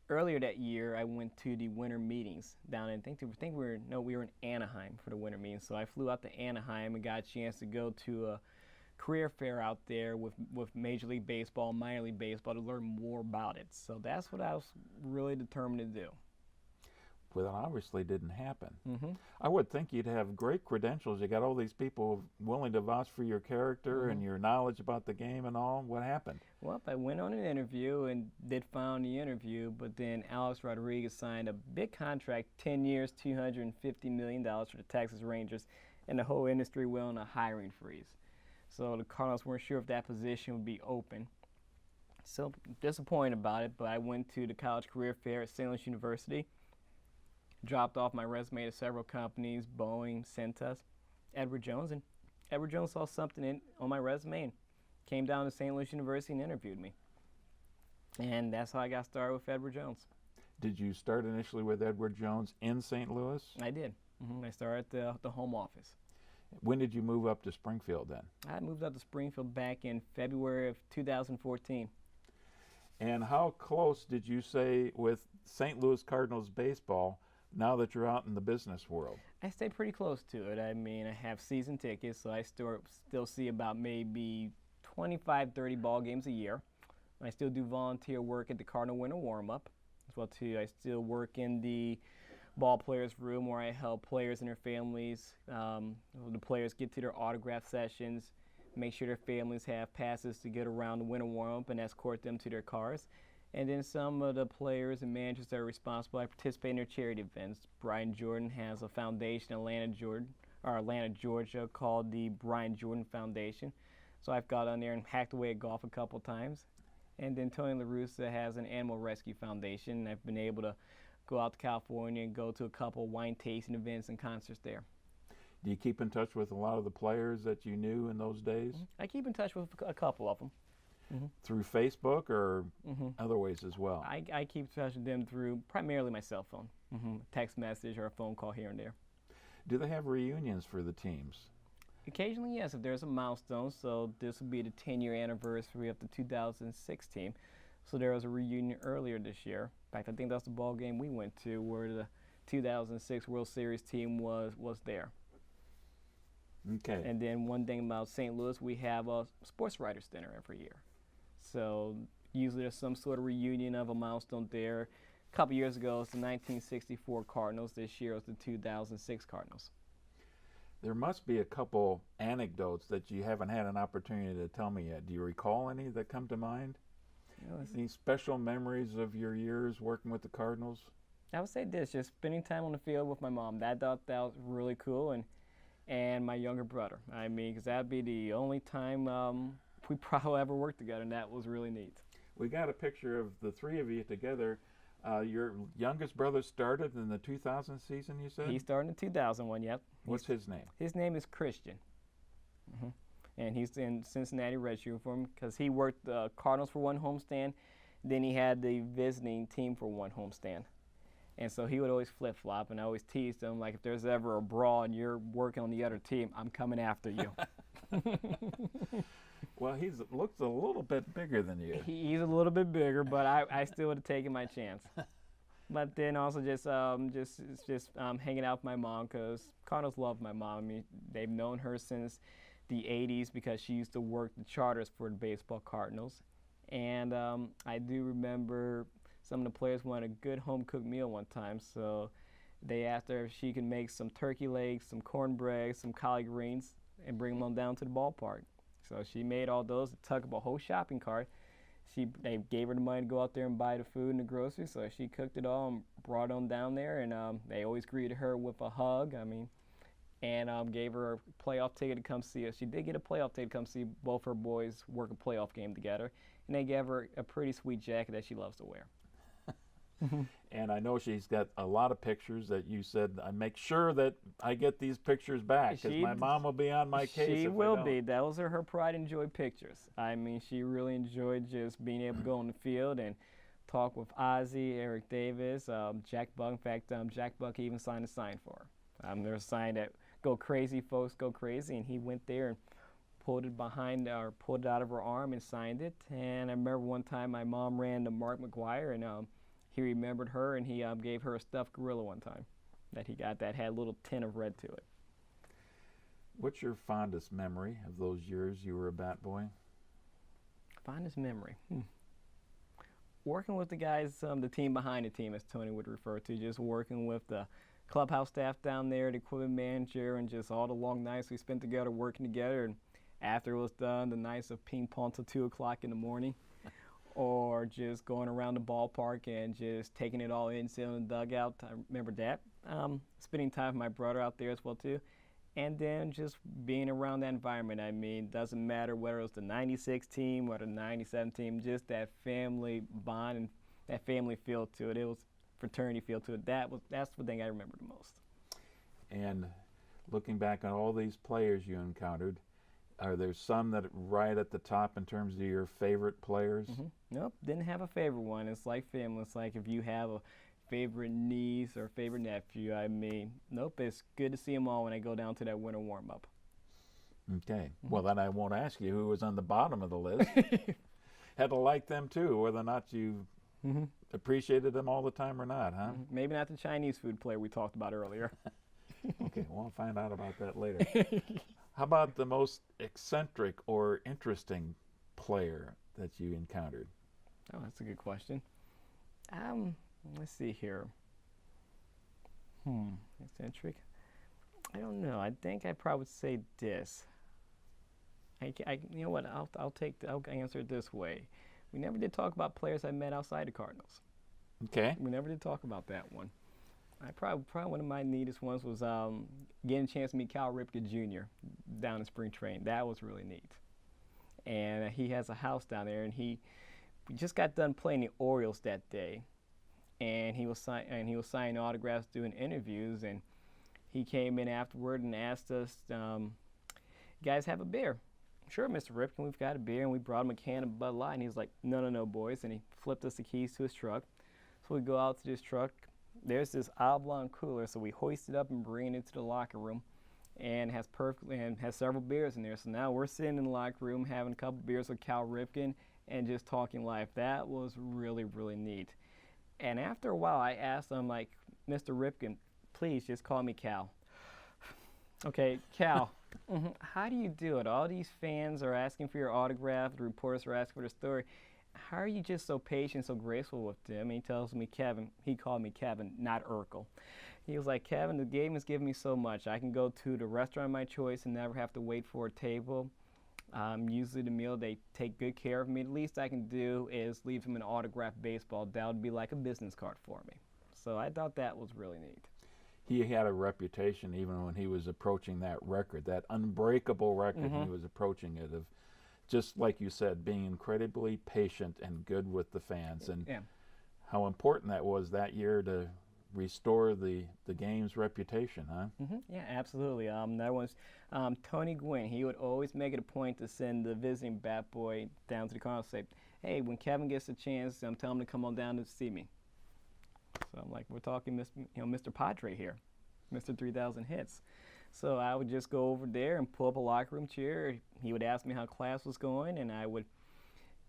B: earlier that year, I went to the winter meetings down in, we were in Anaheim for the winter meetings. So I flew out to Anaheim and got a chance to go to a career fair out there with Major League Baseball, minor league baseball, to learn more about it. So that's what I was really determined to do.
A: Well, that obviously didn't happen. I would think you'd have great credentials. You got all these people willing to vouch for your character and your knowledge about the game and all. What happened?
B: Well, I went on an interview and did fine on the interview, but then Alex Rodriguez signed a big contract, 10 years, $250 million for the Texas Rangers, and the whole industry went on a hiring freeze. So the Cardinals weren't sure if that position would be open. So disappointed about it, but I went to the college career fair at St. Louis University, dropped off my resume to several companies, Boeing, Cintas, Edward Jones, and Edward Jones saw something on my resume and came down to St. Louis University and interviewed me. And that's how I got started with Edward Jones.
A: Did you start initially with Edward Jones in St. Louis?
B: I did. I started at the home office.
A: When did you move up to Springfield then?
B: I moved up to Springfield back in February of 2014.
A: And how close did you say with St. Louis Cardinals baseball now that you're out in the business world?
B: I stay pretty close to it. I mean, I have season tickets, so I still see about maybe 25, 30 ball games a year. I still do volunteer work at the Cardinal Winter Warm-Up as well, too. I still work in the ball players room where I help players and their families. The players get to their autograph sessions, make sure their families have passes to get around the Winter Warm-Up and escort them to their cars. And then some of the players and managers that are responsible, I participate in their charity events. Brian Jordan has a foundation in Atlanta, Georgia, called the Brian Jordan Foundation. So I've got on there and hacked away at golf a couple times. And then Tony LaRussa has an animal rescue foundation. I've been able to go out to California and go to a couple wine tasting events and concerts there.
A: Do you keep in touch with a lot of the players that you knew in those days?
B: I keep in touch with a couple of them.
A: Through Facebook or other ways as well?
B: I keep in touch with them through primarily my cell phone, text message or a phone call here and there.
A: Do they have reunions for the teams?
B: Occasionally, yes, if there's a milestone. So this will be the 10-year anniversary of the 2006 team. So there was a reunion earlier this year. In fact, I think that's the ball game we went to where the 2006 World Series team was there.
A: Okay.
B: And then one thing about St. Louis, we have a sports writers dinner every year. So usually there's some sort of reunion of a milestone there. A couple years ago, it's the 1964 Cardinals. This year, it's the 2006 Cardinals.
A: There must be a couple anecdotes that you haven't had an opportunity to tell me yet. Do you recall any that come to mind? Any special memories of your years working with the Cardinals?
B: I would say this, just spending time on the field with my mom. That was really cool. And my younger brother. I mean, because that would be the only time we probably ever worked together, and that was really neat.
A: We got a picture of the three of you together. Your youngest brother started in the 2000 season, you said?
B: He started in 2001, yep.
A: What's his name?
B: His name is Christian. And he's in Cincinnati Reds uniform because he worked the Cardinals for one homestand. Then he had the visiting team for one homestand. And so he would always flip-flop, and I always teased him, like, if there's ever a brawl and you're working on the other team, I'm coming after you.
A: Well, looks a little bit bigger than you.
B: He's a little bit bigger, but I still would have taken my chance. But then also just hanging out with my mom, because Cardinals love my mom. I mean, they've known her since the 80s because she used to work the charters for the baseball Cardinals. And I do remember some of the players wanted a good home-cooked meal one time, so they asked her if she could make some turkey legs, some cornbread, some collard greens, and bring them on down to the ballpark. So she made all those. It took up a whole shopping cart. They gave her the money to go out there and buy the food and the groceries, so she cooked it all and brought it on down there. And they always greeted her with a hug. I mean, and gave her a playoff ticket to come see us. She did get a playoff ticket to come see both her boys work a playoff game together. And they gave her a pretty sweet jacket that she loves to wear.
A: And I know she's got a lot of pictures that you said, I make sure that I get these pictures back, because my mom will be on my case.
B: She will be. Those are her pride and joy pictures. I mean, she really enjoyed just being able to go on the field and talk with Ozzie, Eric Davis, Jack Buck. In fact, Jack Buck even signed a sign for her. There's a sign that "Go crazy, folks, go crazy," and he went there and pulled it out of her arm and signed it. And I remember one time my mom ran to Mark McGwire, and he remembered her, and he gave her a stuffed gorilla one time that he got that had a little tint of red to it.
A: What's your fondest memory of those years you were a bat boy?
B: Fondest memory? Working with the guys, the team behind the team, as Tony would refer to, just working with the clubhouse staff down there, the equipment manager, and just all the long nights we spent together working together. And after it was done, the nights of ping pong till 2 o'clock in the morning. Or just going around the ballpark and just taking it all in, sitting in the dugout. I remember that. Spending time with my brother out there as well, too. And then just being around that environment. I mean, doesn't matter whether it was the 96 team or the 97 team, just that family bond and that family feel to it. It was fraternity feel to it. That's the thing I remember the most.
A: And looking back on all these players you encountered, are there some that are right at the top in terms of your favorite players?
B: Nope, didn't have a favorite one. It's like family. It's like if you have a favorite niece or favorite nephew, I mean, nope, it's good to see them all when I go down to that winter warm-up.
A: Okay. Well, then I won't ask you who was on the bottom of the list. Had to like them, too, whether or not you appreciated them all the time or not, huh?
B: Maybe not the Chinese food player we talked about earlier.
A: Okay, we'll find out about that later. How about the most eccentric or interesting player that you encountered?
B: Oh, that's a good question. Let's see here. Eccentric? I don't know. I think I probably would say this. You know what? I'll answer it this way. We never did talk about players I met outside the Cardinals.
A: Okay.
B: We never did talk about that one. Probably one of my neatest ones was getting a chance to meet Cal Ripken Jr. down in spring training. That was really neat. And he has a house down there, and we just got done playing the Orioles that day, and he was signing autographs, doing interviews, and he came in afterward and asked us, "You guys have a beer?" "Sure, Mr. Ripken, we've got a beer," and we brought him a can of Bud Light, and he was like, "No, boys," and he flipped us the keys to his truck. So we go out to this truck. There's this oblong cooler, so we hoist it up and bring it into the locker room, and has several beers in there. So now we're sitting in the locker room having a couple beers with Cal Ripken and just talking life. That was really, really neat. And after a while, I asked him, like, "Mr. Ripken, please just call me Cal." "Okay, Cal, how do you do it? All these fans are asking for your autograph, the reporters are asking for the story. How are you just so patient, so graceful with them?" He tells me, Kevin, he called me Kevin, not Urkel. He was like, "Kevin, the game has given me so much. I can go to the restaurant of my choice and never have to wait for a table. Usually the meal, they take good care of me. The least I can do is leave him an autographed baseball. That would be like a business card for me." So I thought that was really neat.
A: He had a reputation even when he was approaching that record, that unbreakable record. He was approaching it, of just like you said, being incredibly patient and good with the fans, and how important that was that year to restore the game's reputation, huh?
B: Yeah, absolutely. That was Tony Gwynn. He would always make it a point to send the visiting bat boy down to the Cardinals and say, "Hey, when Kevin gets a chance, tell him to come on down to see me." So I'm like, we're talking Mr. Padre here, Mr. 3,000 hits. So I would just go over there and pull up a locker room chair. He would ask me how class was going, and I would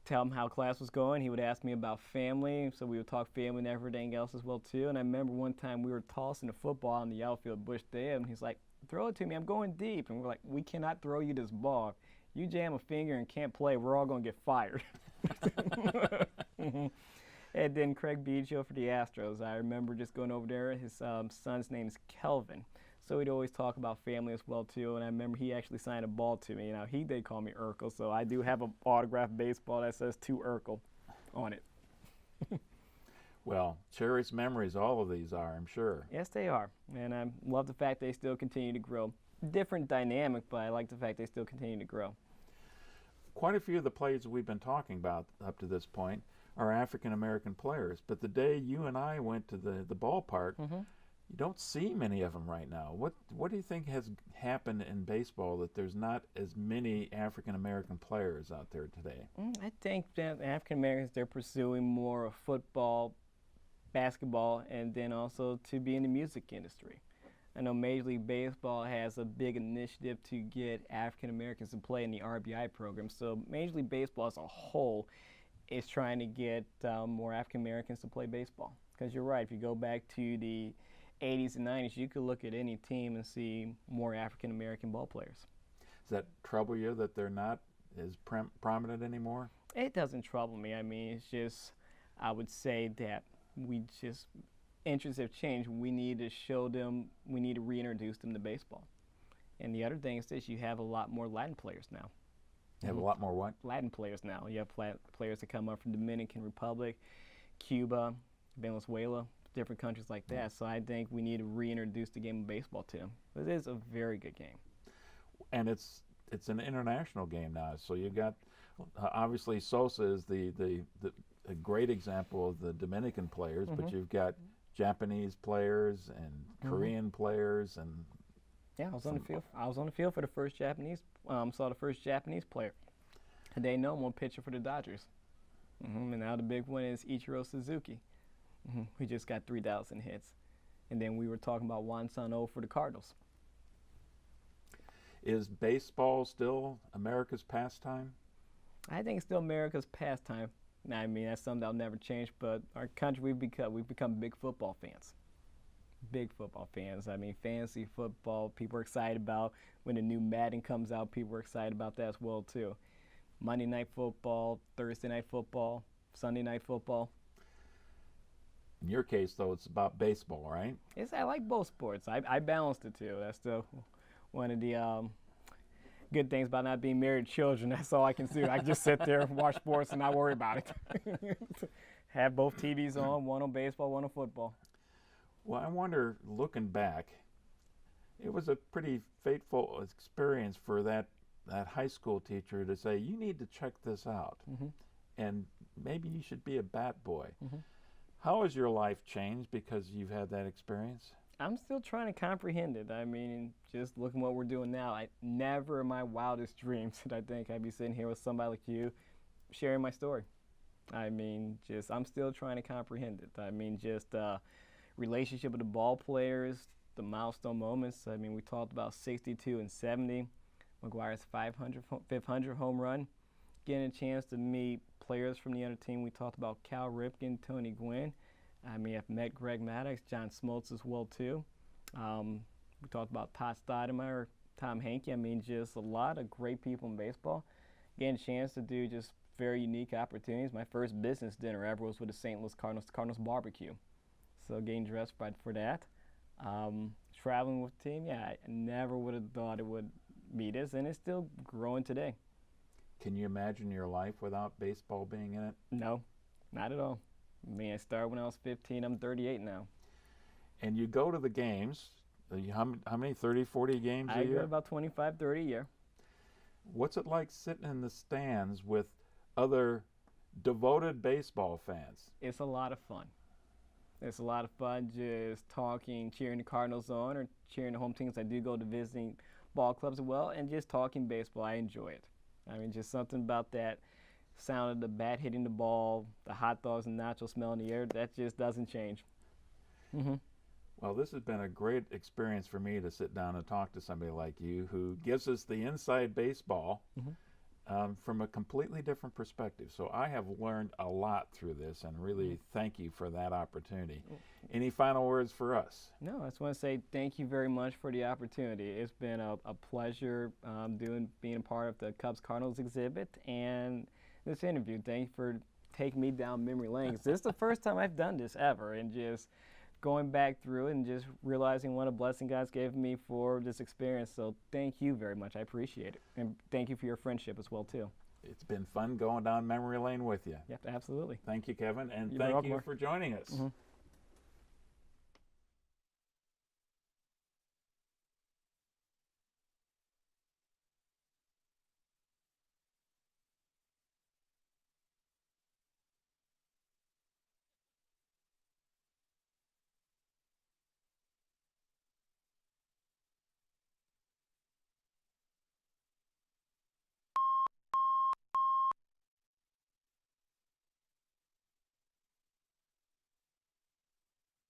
B: tell him how class was going. He would ask me about family, so we would talk family and everything else as well too. And I remember one time we were tossing the football in the outfield, Bush Dam, and he's like, "Throw it to me, I'm going deep." And we're like, "We cannot throw you this ball. You jam a finger and can't play, we're all going to get fired." And then Craig Biggio for the Astros. I remember just going over there. His son's name is Kelvin. So we'd always talk about family as well too. And I remember he actually signed a ball to me. Now he did call me Urkel, so I do have an autographed baseball that says "To Urkel" on it.
A: Well, cherished memories, all of these are, I'm sure.
B: Yes, they are. And I love the fact they still continue to grow. Different dynamic, but I like the fact they still continue to grow.
A: Quite a few of the players we've been talking about up to this point are African American players. But the day you and I went to the ballpark, you don't see many of them right now. What do you think has happened in baseball that there's not as many African American players out there today?
B: I think that African Americans, they're pursuing more of football, basketball, and then also to be in the music industry. I know Major League Baseball has a big initiative to get African Americans to play in the RBI program. So Major League Baseball as a whole is trying to get more African Americans to play baseball. Because you're right, if you go back to the 80s and 90s, you could look at any team and see more African American ball players.
A: Does that trouble you that they're not as prominent anymore?
B: It doesn't trouble me. I mean, it's just, I would say that interests have changed. We need to show them, we need to reintroduce them to baseball. And the other thing is this, you have a lot more Latin players now.
A: You have a lot more what?
B: Latin players now. You have players that come up from Dominican Republic, Cuba, Venezuela, different countries like that. So I think we need to reintroduce the game of baseball to them. It is a very good game.
A: And it's an international game now. So you got, obviously Sosa is a great example of the Dominican players, but you've got Japanese players and Korean players and
B: yeah, I was on the field. I was on the field for the first Japanese. Saw the first Japanese player. They know one pitcher for the Dodgers. And now the big one is Ichiro Suzuki. We just got 3,000 hits. And then we were talking about Juan Sano for the Cardinals.
A: Is baseball still America's pastime?
B: I think it's still America's pastime. I mean, that's something that'll never change. But our country, we've become big football fans. Big football fans. I mean, fantasy football, people are excited about. When the new Madden comes out, people are excited about that as well, too. Monday night football, Thursday night football, Sunday night football.
A: In your case, though, it's about baseball, right?
B: I like both sports. I balanced the two. That's still one of the good things about not being married to children. That's all I can do. I can just sit there and watch sports and not worry about it. Have both TVs on, one on baseball, one on football.
A: Well, I wonder, looking back, it was a pretty fateful experience for that high school teacher to say, you need to check this out, and maybe you should be a bat boy. How has your life changed because you've had that experience?
B: I'm still trying to comprehend it. I mean, just looking what we're doing now, I never in my wildest dreams did I think I'd be sitting here with somebody like you sharing my story. I mean, I'm still trying to comprehend it. I mean, relationship with the ball players, the milestone moments. I mean, we talked about 62 and 70, McGwire's 500 home run, getting a chance to meet players from the other team. We talked about Cal Ripken, Tony Gwynn. I mean, I've met Greg Maddox, John Smoltz as well, too. We talked about Todd Stoudemire, Tom Hankey. I mean, just a lot of great people in baseball. Getting a chance to do just very unique opportunities. My first business dinner ever was with the St. Louis Cardinals barbecue. So getting dressed for that. Traveling with the team, I never would have thought it would be this, and it's still growing today.
A: Can you imagine your life without baseball being in it?
B: No, not at all. I mean, I started when I was 15. I'm 38 now.
A: And you go to the games. How many, 30, 40 games a year?
B: I go about 25, 30 a year.
A: What's it like sitting in the stands with other devoted baseball fans?
B: It's a lot of fun. It's a lot of fun just talking, cheering the Cardinals on, or cheering the home teams. I do go to visiting ball clubs as well, and just talking baseball. I enjoy it. I mean, just something about that sound of the bat hitting the ball, the hot dogs and nacho smell in the air, that just doesn't change.
A: Well, this has been a great experience for me to sit down and talk to somebody like you who gives us the inside baseball from a completely different perspective. So I have learned a lot through this, and really thank you for that opportunity. Any final words for us?
B: No, I just want to say thank you very much for the opportunity. It's been a pleasure being a part of the Cubs Cardinals exhibit and this interview. Thank you for taking me down memory lane. This is the first time I've done this ever, and just going back through it and just realizing what a blessing God's given me for this experience. So thank you very much. I appreciate it. And thank you for your friendship as well, too.
A: It's been fun going down memory lane with you.
B: Yep, absolutely.
A: Thank you, Kevin, and
B: You're
A: thank
B: welcome.
A: you for joining us.